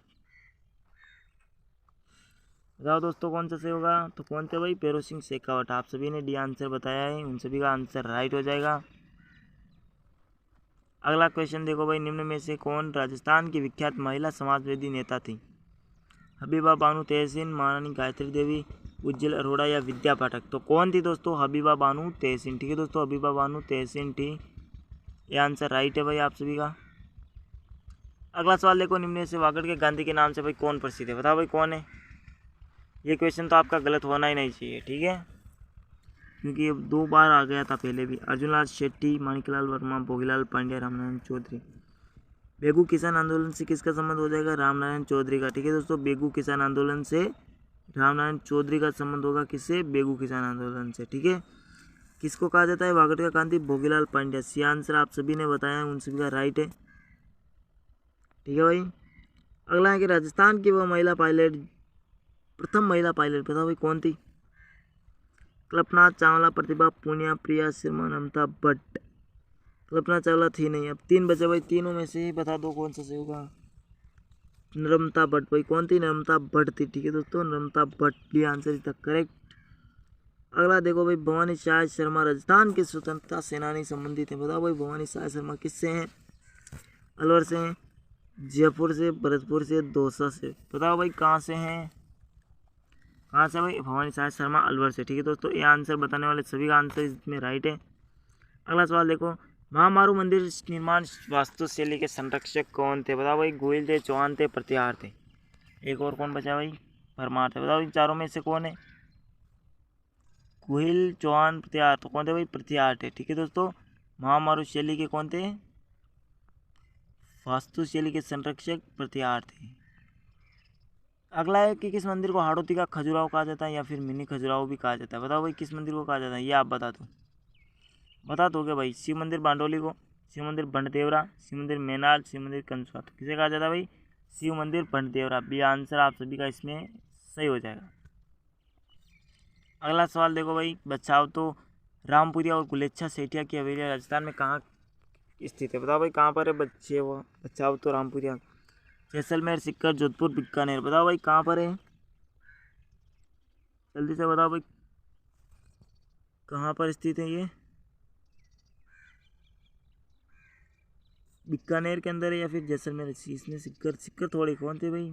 बताओ दोस्तों कौन सा सही होगा? तो कौन थे भाई? भैरव सिंह शेखावत। आप सभी ने डी आंसर बताया है, उन सभी का आंसर राइट हो जाएगा। अगला क्वेश्चन देखो भाई, निम्न में से कौन राजस्थान की विख्यात महिला समाजवादी नेता थी? हबीबा बानू तहसीन, महारानी गायत्री देवी, उज्जवल अरोड़ा, या विद्या पाठक। तो कौन थी दोस्तों? हबीबा बानू तहसीन। ठीक है दोस्तों, हबीबा बानू तहसीन थी, ये आंसर राइट है भाई आप सभी का। अगला सवाल देखो, निम्न में से वागड़ के गांधी के नाम से भाई कौन प्रसिद्ध है? बताओ भाई कौन है? ये क्वेश्चन तो आपका गलत होना ही नहीं चाहिए। ठीक है, क्योंकि ये 2 बार आ गया था पहले भी। अर्जुन लाल शेट्टी, माणिकलाल वर्मा, भोगीलाल पांड्या, रामनारायण चौधरी। बेगू किसान आंदोलन से किसका संबंध हो जाएगा? रामनारायण चौधरी का। ठीक है दोस्तों, बेगू किसान आंदोलन से रामनारायण चौधरी का संबंध होगा। किससे? बेगू किसान आंदोलन से। ठीक है, किसको कहा जाता है वागड़ का गांधी? भोगीलाल पांड्या। सी आंसर आप सभी ने बताया, उन सभी का राइट है। ठीक है भाई, अगला है कि राजस्थान की वह महिला पायलट, प्रथम महिला पायलट बताओ भाई कौन थी? कल्पना चावला, प्रतिभा पूनिया, प्रिया शर्मा, नम्रता भट्ट। कल्पना चावला थी नहीं। अब 3 बचे भाई, तीनों में से ही बता दो कौन सा सही होगा। नम्रता भट्ट। भाई कौन थी? नम्रता भट्ट थी। ठीक है दोस्तों, नम्रता भट्ट भी आंसर इज द करेक्ट। अगला देखो भाई, भवानी शाह शर्मा राजस्थान के स्वतंत्रता सेनानी संबंधित है। बताओ भाई भवानी शाह शर्मा किससे हैं? अलवर से हैं, जयपुर से, भरतपुर से, दौसा से। बताओ भाई कहाँ से हैं? कहाँ से भाई? भवानी शाह शर्मा अलवर से। ठीक है दोस्तों, ये आंसर बताने वाले सभी का आंसर इसमें राइट है। अगला सवाल देखो, महामारू मंदिर निर्माण वास्तुशैली के संरक्षक कौन थे? बताओ भाई। गोयल थे, चौहान थे, प्रतिहार थे। एक और कौन बचा भाई? परमार थे। बताओ इन चारों में से कौन है? गोहिल, चौहान, प्रतिहार। तो कौन थे भाई? प्रतिहार थे। ठीक है दोस्तों, महामारू शैली के कौन थे? वास्तुशैली के संरक्षक प्रतिहार थे। अगला है कि किस मंदिर को हाड़ौती का खजुराहो कहा जाता है या फिर मिनी खजुराहो भी कहा जाता है? बताओ भाई किस मंदिर को कहा जाता है, ये आप बता दोगे भाई। शिव मंदिर बांडोली को, शिव मंदिर बंडदेवरा, शिव मंदिर मेनाल, शिव मंदिर कंसुआ। तो किसे कहा जाता है भाई? शिव मंदिर बंडदेवरा। बी आंसर आप सभी का इसमें सही हो जाएगा। अगला सवाल देखो भाई, बचाओ तो रामपुरिया और गुलेच्छा सेठिया की हवेली राजस्थान में कहाँ स्थित है? बताओ भाई कहाँ पर है बच्चे वो बचाओ तो रामपुरिया? जैसलमेर, सीकर, जोधपुर, बीकानेर। बताओ भाई कहाँ पर है? जल्दी से बताओ भाई कहाँ पर स्थित है ये? बीकानेर के अंदर है या फिर जैसलमेर? इसमें सीकर थोड़े कौन थे भाई?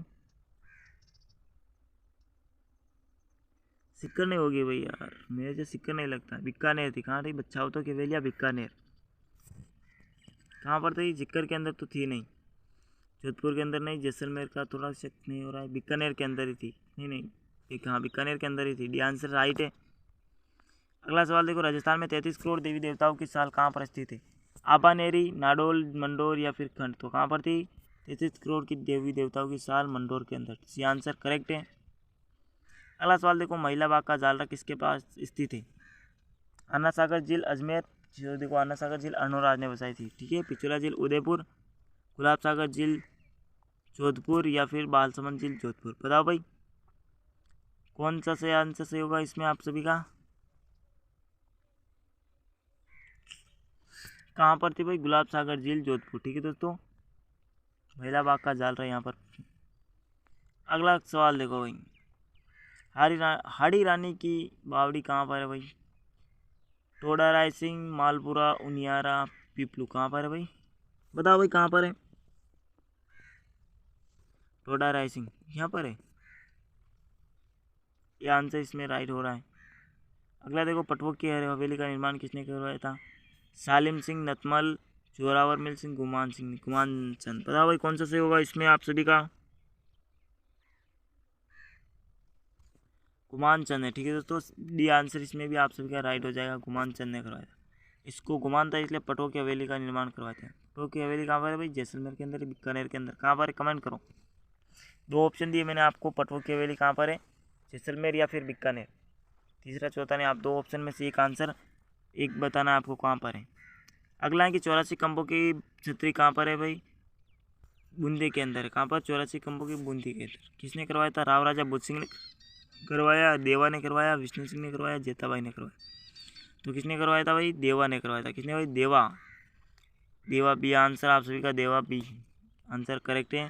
सीकर नहीं होगी भाई यार, मेरे से सीकर नहीं लगता। बीकानेर थी। कहाँ थी? बचाओ तो केवलिया बीकानेर। कहाँ पर थी? सीकर के अंदर तो थी नहीं, जोधपुर के अंदर नहीं, जैसलमेर का थोड़ा शक नहीं हो रहा है, बीकानेर के अंदर ही थी। नहीं, एक हाँ बीकानेर के अंदर ही थी। डी आंसर राइट है। अगला सवाल देखो, राजस्थान में 33 करोड़ देवी देवताओं की साल कहाँ पर स्थित है? आबानेरी, नाडोल, मंडोर या फिर खंड? तो कहाँ पर थी 33 करोड़ की देवी देवताओं की साल? मंडोर के अंदर। सी आंसर करेक्ट है। अगला सवाल देखो, महिला बाग का जालरा किसके पास स्थित है? अन्ना सागर झील अजमेर। जो देखो अन्ना सागर झील अर्णोराज ने बसाई थी। ठीक है। पिछोला झील उदयपुर, गुलाब सागर झील जोधपुर या फिर बालसमंद झील जोधपुर। बताओ भाई कौन सा सही आंसर सही होगा इसमें आप सभी का? कहाँ पर थी भाई? गुलाब सागर झील जोधपुर। ठीक है दोस्तों, महिला बाग का जाल रहा है यहाँ पर। अगला सवाल देखो भाई, हाड़ी रानी की बावड़ी कहाँ पर है भाई? टोडा रायसिंह, मालपुरा, उनियारा, पीपलू। कहाँ पर है भाई? बताओ भाई कहाँ पर है? टोडा रायसिंह यहाँ पर है। ये आंसर इसमें राइट हो रहा है। अगला देखो, पटवक की हवेली का निर्माण किसने करवाया था? सालिम सिंह, नतमल, जोरावर मिल सिंह, गुमान सिंह, गुमान चंद। बताओ भाई कौन सा सही होगा इसमें आप सभी का? गुमान चंद है। ठीक है दोस्तों, डी आंसर इसमें भी आप सभी का राइट हो जाएगा। गुमान चंद ने करवाया था। इसको गुमान था इसलिए पटवक की हवेली का निर्माण करवाते हैं। पटवक की हवेली कहाँ पर है भाई? जैसलमेर के अंदर, बीकानेर के अंदर। कहाँ पर है कमेंट करो। दो ऑप्शन दिए मैंने आपको, पटवक की हवेली कहाँ पर है? जैसलमेर या फिर बीकानेर। तीसरा चौथा नहीं, आप दो ऑप्शन में से एक आंसर एक बताना आपको कहाँ पर है। अगला है कि 84 खंभों की छतरी कहाँ पर है भाई? बूंदी के अंदर। कहाँ पर? 84 खंभों की बूंदी के अंदर। किसने करवाया था? राव राजा बुद्ध सिंह ने करवाया, देवा ने करवाया, विष्णु सिंह ने करवाया, जेताबाई ने करवाया? तो किसने करवाया था भाई? देवा ने करवाया था। किसने भाई? देवा। देवा बी आंसर आप सभी का, देवा बी आंसर करेक्ट है।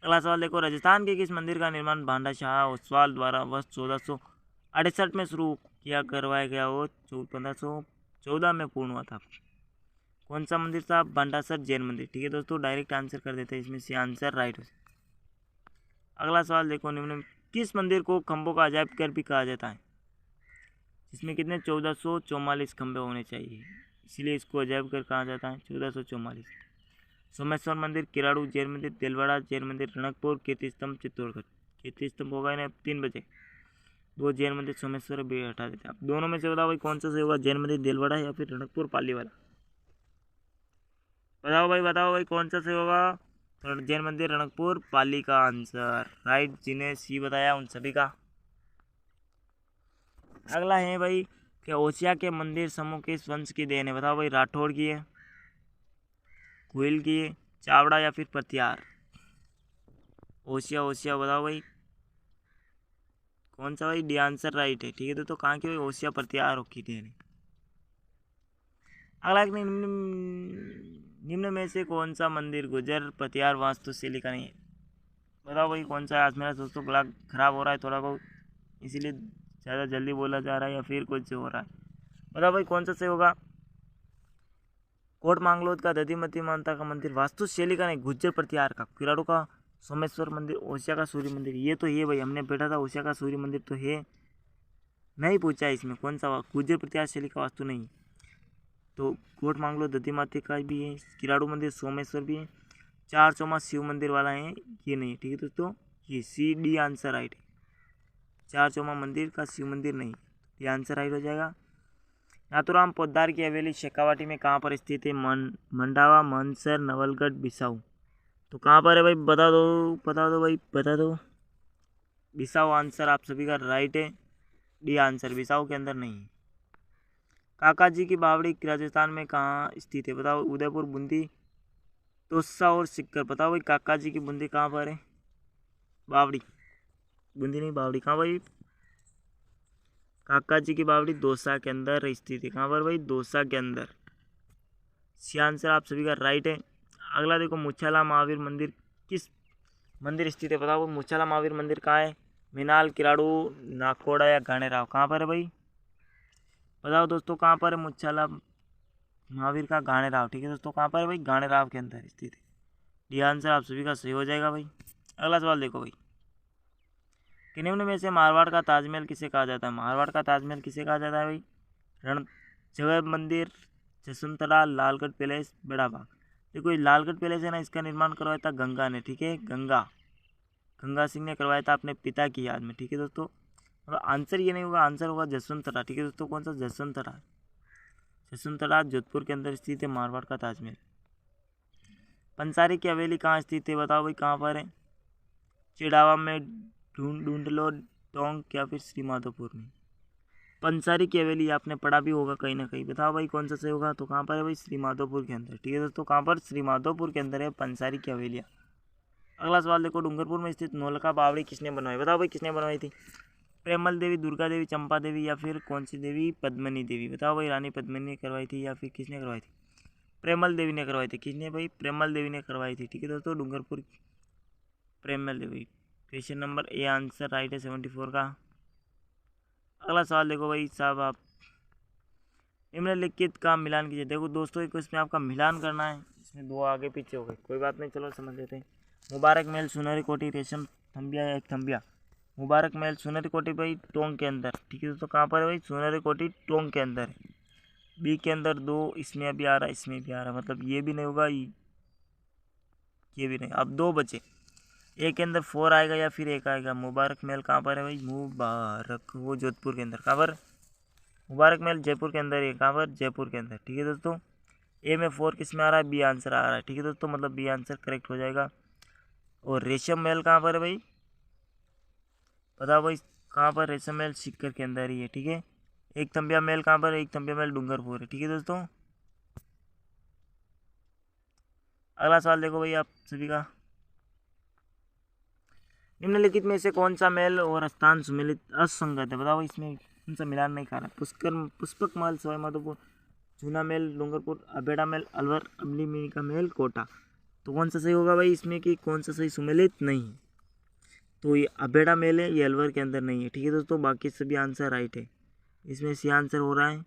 अगला सवाल देखो, राजस्थान के किस मंदिर का निर्माण भांडा शाह ओसवाल द्वारा वर्ष 1468 में शुरू किया करवाया गया? वो 1514 में पूर्ण हुआ था। कौन सा मंदिर था? भांडासर जैन मंदिर। ठीक है दोस्तों, डायरेक्ट आंसर कर देते हैं इसमें से आंसर राइट हो। अगला सवाल देखो, निम्न में किस मंदिर को खंभों का अजायब घर भी कहा जाता है? इसमें कितने? 1444 खंभे होने चाहिए, इसीलिए इसको अजायब घर कहा जाता है। 1444। सोमेश्वर मंदिर, किराड़ू जैन मंदिर, तेलवाड़ा जैन मंदिर, रणकपुर, कीर्ति स्तंभ, चित्तौड़गढ़। कीर्ति स्तंभ होगा इन्हें 3 बजे। 2 जैन मंदिर, सोमेश्वर भी हटा देते हैं। आप दोनों में से बताओ भाई कौन सा सही होगा? जैन मंदिर देलवाड़ा या फिर रणकपुर पाली वाला? बताओ भाई कौन सा सही होगा? तो जैन मंदिर रणकपुर पाली का आंसर राइट। जिन्हें सी बताया उन सभी का। अगला है भाई कि ओसिया के मंदिर समूह किस वंश की देन है? बताओ भाई, राठौड़ की है, गोयल की है, चावड़ा या फिर प्रतिहार? ओसिया बताओ भाई कौन सा भाई? डी आंसर राइट है। ठीक है तो कहाँ की भाई? ओसिया प्रतिहार की देन है। अगला निम्न में से कौन सा मंदिर गुर्जर प्रतिहार वास्तुशैली का नहीं है? बताओ भाई कौन सा है? आज मेरा दोस्तों गला खराब हो रहा है थोड़ा बहुत, इसीलिए ज़्यादा जल्दी बोला जा रहा है या फिर कुछ हो रहा है। बताओ भाई कौन सा सही होगा? कोट मांगलोद का दधिमती माता का मंदिर वास्तुशैली का नहीं, गुर्जर प्रतिहार का। किराड़ू का सोमेश्वर मंदिर, ओसिया का सूर्य मंदिर। ये तो ये भाई हमने बैठा था, ओसिया का सूर्य मंदिर तो है नहीं पूछा है इसमें। कौन सा? गुर्जर प्रतिहार शैली का वास्तु नहीं। तो कोट मांगलो दधिमाते का भी है, किराड़ू मंदिर सोमेश्वर भी है, 4 चौमा शिव मंदिर वाला है, ये नहीं है। ठीक है दोस्तों, ये सी डी आंसर राइट है। 4 चौमा मंदिर का शिव मंदिर नहीं, ये आंसर राइट हो जाएगा। नाथुराम पोद्दार की हवेली शेखावाटी में कहाँ पर स्थित है? मंडावा, मनसर, नवलगढ़, बिसाऊ। तो कहाँ पर है भाई? बता दो भाई, बता दो। बिसाऊ आंसर आप सभी का राइट है, डी आंसर, बिसाऊ के अंदर नहीं है। काका जी की बावड़ी राजस्थान में कहाँ स्थित है? बताओ। उदयपुर, बूंदी, तोसा और सिक्कर। बताओ भाई, काका जी की बूंदी कहाँ पर है? बावड़ी, बूंदी नहीं, बावड़ी कहाँ भाई? काका जी की बावड़ी दौसा के अंदर स्थित है। कहाँ पर भाई? दौसा के अंदर। सी आंसर आप सभी का राइट है। अगला देखो, मुछाला महावीर मंदिर किस मंदिर स्थित है? बताओ मुछाला महावीर मंदिर कहाँ है? मीनाल, किराड़ू, नाकोड़ा या गाणेराव। कहाँ पर है भाई? बताओ दोस्तों, कहाँ पर है मुछाला महावीर का? गाणेराव। ठीक है दोस्तों, कहाँ पर है भाई? गाणेराव के अंदर स्थित है। ये आंसर आप सभी का सही हो जाएगा भाई। अगला सवाल देखो भाई, कि निम्न में से मारवाड़ का ताजमहल किसे कहा जाता है? मारवाड़ का ताजमहल किसे कहा जाता है भाई? रण जगह मंदिर, जसवंतरा, लालगढ़ पैलेस, बेड़ा बाग। देखो ये लालगढ़ पैलेस है ना, इसका निर्माण करवाया था गंगा ने। ठीक है, गंगा सिंह ने करवाया था अपने पिता की याद में। ठीक है दोस्तों, मतलब आंसर ये नहीं होगा, आंसर होगा जसवंतरा। ठीक है दोस्तों, कौन सा? जसवंतरा। जसवंतरा जोधपुर के अंदर स्थित है मारवाड़ का ताजमहल। पंसारी की हवेली कहाँ स्थित है? बताओ भाई, कहाँ पर है? चिड़ावा में, ढूंढलो, टोंक या फिर श्री माधोपुर में। पंसारी की हवेली आपने पढ़ा भी होगा कहीं ना कहीं। बताओ भाई, कौन सा सही होगा? तो कहाँ पर है भाई? श्री माधोपुर के अंदर। ठीक है दोस्तों, कहाँ पर? श्री माधोपुर के अंदर है पंसारी की हवेलियाँ। अगला सवाल देखो, डूंगरपुर में स्थित नौलखा बावड़ी किसने बनवाई? बताओ भाई, किसने बनवाई थी? प्रेमल देवी, दुर्गा देवी, चंपा देवी या फिर कौन सी देवी? पद्मिनी देवी। बताओ भाई, रानी पद्मिनी ने करवाई थी या फिर किसने करवाई थी? प्रेमल देवी ने करवाई थी। किसने भाई? प्रेमल देवी ने करवाई थी। ठीक है दोस्तों, Dungarpur Premal Devi. Question number A answer right है 74 का। अगला सवाल देखो भाई साहब, आप निम्नलिखित का मिलान कीजिए। देखो दोस्तों, एक इसमें आपका मिलान करना है, इसमें दो आगे पीछे हो गए, कोई बात नहीं, चलो समझ लेते हैं। मुबारक महल, सुनहरी कोठी, रेशम थम्बिया या एक थम्बिया। मुबारक महल सुनहरी कोठी भाई टोंक के अंदर। ठीक है दोस्तों, कहाँ पर है भाई? सुनहरी कोठी टोंक के अंदर है। बी के अंदर दो, इसमें अभी आ रहा है, इसमें भी आ रहा है, मतलब ये भी नहीं होगा, ये भी नहीं। अब दो बचे, एक के अंदर 4 आएगा या फिर एक आएगा। मुबारक महल कहाँ पर है भाई? मुबारक, वो जोधपुर के अंदर। कहाँ पर? मुबारक महल जयपुर के अंदर है। कहाँ पर? जयपुर के अंदर। ठीक है दोस्तों, ए में 4 किस में आ रहा है? बी आंसर आ रहा है। ठीक है दोस्तों, मतलब बी आंसर करेक्ट हो जाएगा। और रेशम महल कहाँ पर है भाई? बताओ भाई, कहाँ पर? रेशम महल सीकर के अंदर ही है। ठीक है, एक थम्बिया महल कहाँ पर है? एक थम्बिया महल डूंगरपुर है। ठीक है दोस्तों, अगला सवाल देखो भाई आप सभी का, निम्नलिखित में से कौन सा महल और स्थान सुमेलित असंगत है? बताओ इसमें कौन सा मिलान नहीं खा रहा? पुष्पक महल सवाई माधोपुर, जूना महल डूंगरपुर, अबेड़ा महल अलवर, अमली मिनी का महल कोटा। तो कौन सा सही होगा भाई इसमें, कि कौन सा सही सुमेलित नहीं है? तो ये अबेड़ा महल है, ये अलवर के अंदर नहीं है। ठीक है दोस्तों, बाकी सभी आंसर राइट है। इसमें सी आंसर हो रहा है।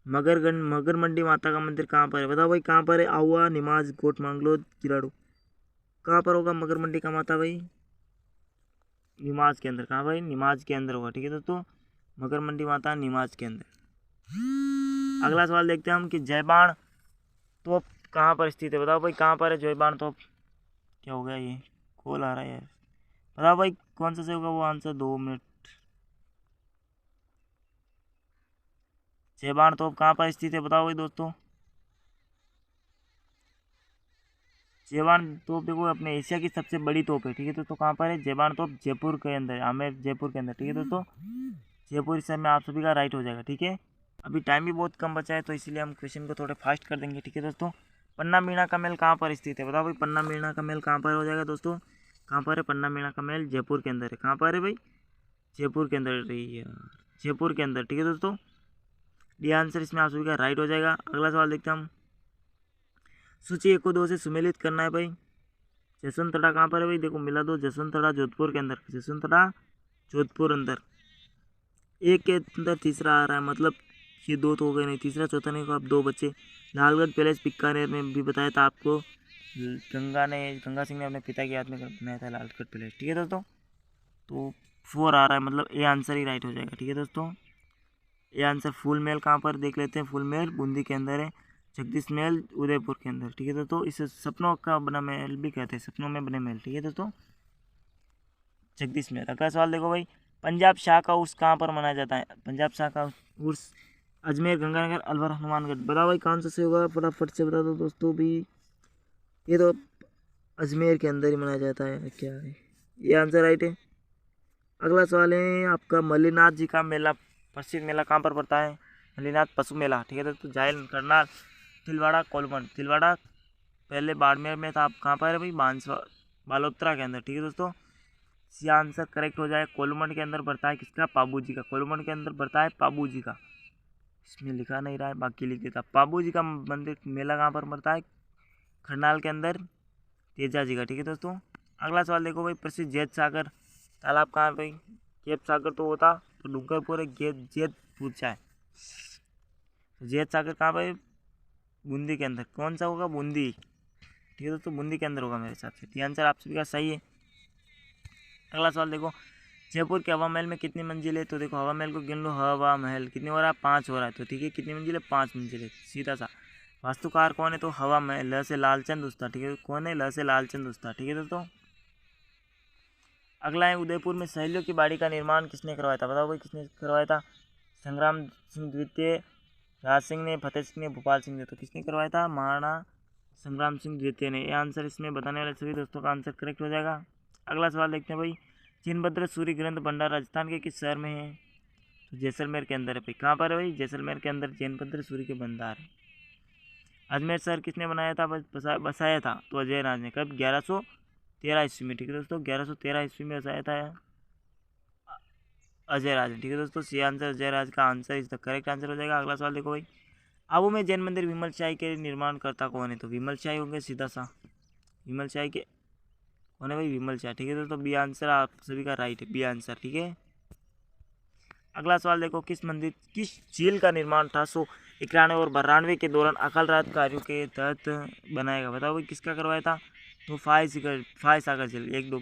मगर मंडी माता का मंदिर कहाँ पर है? बताओ भाई, कहाँ पर है? आहुआ, निमाज, कोट मांगलो, किराड़ू। कहाँ पर होगा मगर मंडी का माता भाई? निमाज के अंदर। कहाँ भाई? निमाज के अंदर होगा। ठीक है दोस्तों, मगर मंडी माता निमाज के अंदर। अगला सवाल देखते हैं हम, कि जयबाण तोप कहाँ पर स्थित है? बताओ भाई, कहाँ पर है जयबाण तोप? क्या हो गया, ये कॉल आ रहा है यार। बताओ भाई, कौन सा सही होगा? वो आंसर 2 मिनट। जयबाण तोप कहाँ पर स्थित है? बताओ भाई दोस्तों। जयबाण तोप देखो अपने एशिया की सबसे बड़ी तोप है। ठीक है दोस्तों, कहाँ पर है जयबाण तोप? जयपुर के अंदर, आमेर जयपुर के अंदर। ठीक है दोस्तों, जयपुर इस समय आप सभी का राइट हो जाएगा। ठीक है, अभी टाइम भी बहुत कम बचा है, तो इसीलिए हम क्वेश्चन को थोड़े फास्ट कर देंगे। ठीक है दोस्तों, पन्ना मीणा का महल कहाँ पर स्थित है? बताओ भाई, पन्ना मीणा का महल कहाँ पर हो जाएगा दोस्तों? कहाँ पर है पन्ना मीणा का महल? जयपुर के अंदर है। कहाँ पर है भाई? जयपुर के अंदर रही है, जयपुर के अंदर। ठीक है दोस्तों, ये आंसर इसमें आप सभी का राइट हो जाएगा। अगला सवाल देखते हैं हम, सूची 1 को 2 से सुमेलित करना है भाई। जसवंतरा कहाँ पर है भाई? देखो मिला दो, जसवंतरा जोधपुर के अंदर, जसवंतरा जोधपुर अंदर। एक के अंदर तीसरा आ रहा है, मतलब ये दो तो हो गए नहीं, तीसरा चौथा नहीं होगा, अब दो बच्चे। लालगढ़ पैलेस बीकानेर में भी बताया था आपको, गंगा सिंह ने अपने पिता की याद में बनाया था लालगढ़ पैलेस। ठीक है दोस्तों, तो 4 आ रहा है, मतलब ए आंसर ही राइट हो जाएगा। ठीक है दोस्तों, ये आंसर फुल महल कहाँ पर देख लेते हैं। फुल महल बूंदी के अंदर है। जगदीश महल उदयपुर के अंदर, ठीक है दोस्तों। इसे सपनों का बना महल भी कहते हैं, सपनों में बने महल, ठीक है दोस्तों, जगदीश महल। अगला सवाल देखो भाई, पंजाब शाह का उर्स कहाँ पर मनाया जाता है। पंजाब शाह का उर्स अजमेर, गंगानगर, अलवर, हनुमानगढ़। बताओ भाई कौन सा सही होगा, फटाफट से बता दो दोस्तों भी। ये तो अजमेर के अंदर ही मनाया जाता है, क्या है ये आंसर राइट है। अगला सवाल है आपका, मल्लीनाथ जी का मेला, प्रसिद्ध मेला कहाँ पर पड़ता है। मल्लीनाथ पशु मेला, ठीक है दोस्तों, जायल, करनाल, तिलवाड़ा, कोलमंड। तिलवाड़ा पहले बाड़मेर में था, अब कहाँ पर है भाई, बालोतरा के अंदर, ठीक है दोस्तों। सी आंसर करेक्ट हो जाए। कोलमंड के अंदर पड़ता है किसका, पाबू जी का। कोलमंड के अंदर पड़ता है पाबू जी का। इसमें लिखा नहीं रहा है, बाकी लिख देता। पाबू जी का मंदिर मेला कहाँ पर पड़ता है, करनाल के अंदर, तेजा जी का, ठीक है दोस्तों। अगला सवाल देखो भाई, प्रसिद्ध जैत सागर तालाब कहाँ है भाई। जैत सागर तो होता तो डूंगरपुर है, जैत पूछा है। जैत सागर कहाँ पर, बूंदी के अंदर। कौन सा होगा, बूंदी, ठीक है दोस्तों, बूंदी के अंदर होगा मेरे हिसाब से। ये आंसर आप सभी का सही है। अगला सवाल देखो, जयपुर के हवा महल में कितनी मंजिल है। तो देखो हवा महल को गिन लो, हवा महल कितनी हो रहा है, 5 हो रहा है, तो ठीक है, कितनी मंजिल है, 5 मंजिल है, सीधा सा। वास्तुकार कौन है, तो हवा महल, ल से लालचंद उस्ताद, ठीक है, कौन है, ल से लालचंद उस्ताद, ठीक है दोस्तों। अगला है, उदयपुर में सहेलियों की बाड़ी का निर्माण किसने करवाया था। बताओ भाई किसने करवाया था। संग्राम सिंह द्वितीय, राज सिंह ने, फतेह सिंह ने, भोपाल सिंह ने। तो किसने करवाया था, महाराणा संग्राम सिंह द्वितीय ने। ये आंसर इसमें बताने वाले सभी दोस्तों का आंसर करेक्ट हो जाएगा। अगला सवाल देखते हैं भाई, जिनभद्र सूर्य ग्रंथ भंडार राजस्थान के किस शहर में है। तो जैसलमेर के अंदर है भाई। कहाँ पर है भाई, जैसलमेर के अंदर जिनभद्र सूर्य के भंडार है। अजमेर शहर किसने बनाया था, बसाया था, तो अजय राज ने। कब, 1113 ईस्वी में, ठीक है दोस्तों, 1113 ईस्वी में बसाया था अजय राज ने, ठीक है दोस्तों। सी आंसर अजय राज का answer is the correct answer हो जाएगा। अगला सवाल देखो भाई, आबू में जैन मंदिर विमल शाही के निर्माण करता कौन है। तो विमल शाही होंगे, सीधा सा, विमल शाही के कौन है भाई, विमल शाह, ठीक है दोस्तों। बी आंसर आप सभी का राइट है, बी आंसर, ठीक है। अगला सवाल देखो, किस झील का निर्माण 1891 और 92 के दौरान अकाल रात कार्यों के तहत बनाएगा। बताओ भाई किसका करवाया था। तो फाय सागर झील, एक दो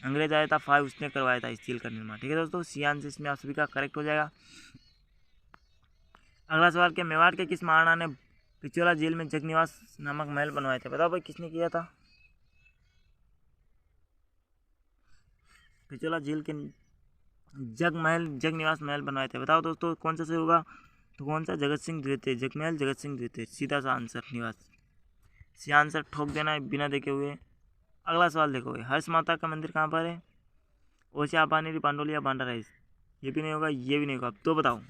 अंग्रेज आया था, फाय उसने करवाया था इस झील का निर्माण, ठीक है दोस्तों। सी आंसर इसमें आप सभी का करेक्ट हो जाएगा। अगला सवाल के, मेवाड़ के किस महाराणा ने पिचोला झील में जगनिवास नामक महल बनवाए थे। बताओ भाई किसने किया था। पिचोला झील के जगनिवास महल बनवाए थे। बताओ दोस्तों कौन सा सही होगा। तो कौन सा, जगत सिंह द्वितीय, जगमहल जगत सिंह द्वितीय, सीधा सा आंसर निवास। सी आंसर ठोक देना है बिना देखे हुए। अगला सवाल देखो, हर्ष माता का मंदिर कहाँ पर है। ओसिया, अबानेरी, पांडोली या बांडा राइस। ये भी नहीं होगा, ये भी नहीं होगा, अब तो बताओ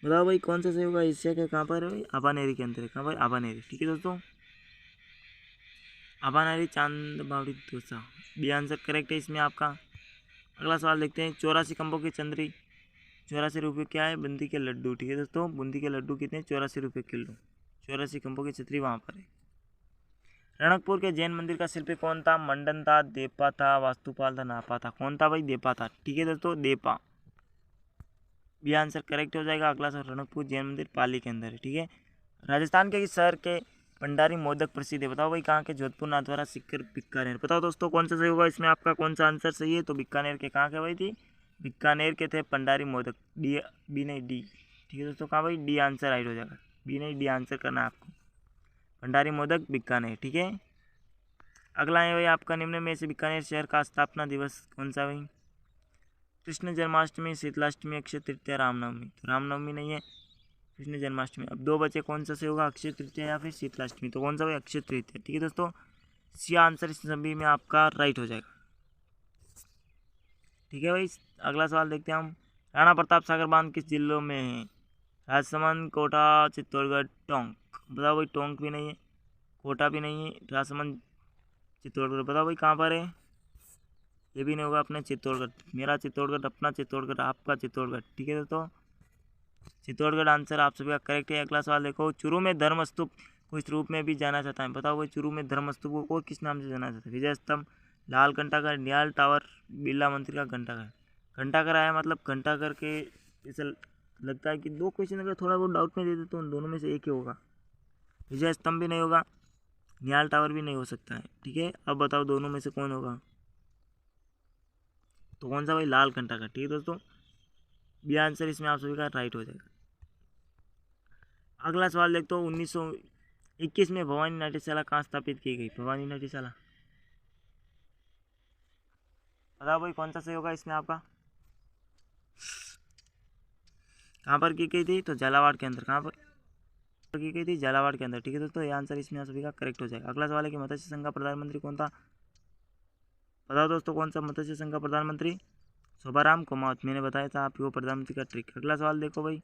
भाई कौन सा सही होगा। एशिया के कहाँ पर है भाई, अबानेरी के अंदर है। कहाँ भाई, अबानेरी, ठीक है दोस्तों, अबानेरी चांद बावड़ी दोसा, बी आंसर करेक्ट है इसमें आपका। अगला सवाल देखते हैं, 84 खंभों की चंद्री 84 रुपये क्या है, बूंदी के लड्डू, ठीक है दोस्तों, बूंदी के लड्डू कितने, 84 रुपये किलो, 84 खंभों की छतरी वहाँ पर है। रणकपुर के जैन मंदिर का शिल्पी कौन था, मंडन था, देपा था, वास्तुपाल था, नापा था। कौन था भाई, देपा था, ठीक है दोस्तों, देपा, बी आंसर करेक्ट हो जाएगा। अगला सवाल, रणकपुर जैन मंदिर पाली के अंदर है, ठीक है। राजस्थान के किस शहर के भंडारी मोदक प्रसिद्ध है। बताओ भाई कहाँ के, जोधपुर, नाथद्वारा, सीकर, बीकानेर। बताओ दोस्तों कौन सा सही होगा इसमें आपका, कौन सा आंसर सही है। तो बीकानेर के, कहाँ के भाई थी, बीकानेर के थे भंडारी मोदक, डी, बी नहीं डी, ठीक है दोस्तों, कहाँ भाई, डी आंसर राइट हो जाएगा, बी नहीं डी आंसर करना है आपको, भंडारी मोदक बीकानेर, ठीक है। अगला है भाई आपका, निम्न में से बीकानेर शहर का स्थापना दिवस कौन सा भाई। कृष्ण जन्माष्टमी, शीतलाष्टमी, अक्षय तृतीया, रामनवमी। तो रामनवमी नहीं है, कृष्ण जन्माष्टमी। अब दो बचे, कौन सा से होगा, अक्षय तृतीया या फिर शीतलाष्टमी। तो कौन सा भाई, अक्षय तृतीया, ठीक है दोस्तों। सी आंसर इस सभी में आपका राइट हो जाएगा, ठीक है भाई। अगला सवाल देखते हैं हम, राणा प्रताप सागर बांध किस जिलों में है। राजसमंद, कोटा, चित्तौड़गढ़, टोंक। बताओ भाई, टोंक भी नहीं है, कोटा भी नहीं है, राजसमंद, चित्तौड़गढ़। बताओ भाई कहाँ पर है, ये भी नहीं होगा, अपने चित्तौड़गढ़, मेरा चित्तौड़गढ़, अपना चित्तौड़गढ़, आपका चित्तौड़गढ़, ठीक है दोस्तों, चित्तौड़गढ़ आंसर आप सभी का करेक्ट है। अगला सवाल देखो, चूरू में धर्म स्तूप को इस रूप में भी जाना जाता है। बताओ भाई, चूरू में धर्म स्तूप को किस नाम से जाना जाता है। विजय स्तंभ, लाल घंटाघर, निहाल टावर, बिरला मंदिर का घंटाघर। घंटाघर आया मतलब घंटाघर के, ऐसा लगता है कि दो क्वेश्चन अगर थोड़ा बहुत डाउट में दे दे तो उन दोनों में से एक ही होगा। विजय स्तंभ भी नहीं होगा, निहाल टावर भी नहीं हो सकता है, ठीक है। अब बताओ दोनों में से कौन होगा। तो कौन सा भाई, लाल घंटाघर, ठीक है दोस्तों, बी आंसर इसमें आप सभी का राइट हो जाएगा। अगला सवाल देखते हो 1921 में भवानी नाट्यशाला कहाँ स्थापित की गई? भवानी नाट्यशाला बताओ भाई कौन सा सही होगा इसमें आपका? कहाँ पर की गई थी? तो झालावाड़ के अंदर। कहाँ पर की गई थी? झालावाड़ के अंदर। ठीक है दोस्तों, ये आंसर इसमें आप सभी का करेक्ट हो जाएगा। अगला सवाल है कि मत्स्य संघ का प्रधानमंत्री कौन था? बताओ दोस्तों कौन सा मत्स्य संघ का प्रधानमंत्री? शोभाराम कुमावत। मैंने बताया था आपको प्रधानमंत्री का ट्रिक। अगला सवाल देखो भाई,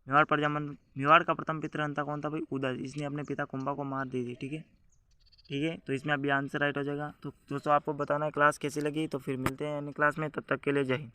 मेवाड़ का प्रथम पितृहंता कौन था भाई? उदय। इसने अपने पिता कुंभा को मार दी थी। ठीक है, ठीक है, तो इसमें अभी आंसर राइट हो जाएगा। तो दोस्तों आपको बताना है क्लास कैसी लगी, तो फिर मिलते हैं अन्य क्लास में, तब तक के लिए जय हिंद।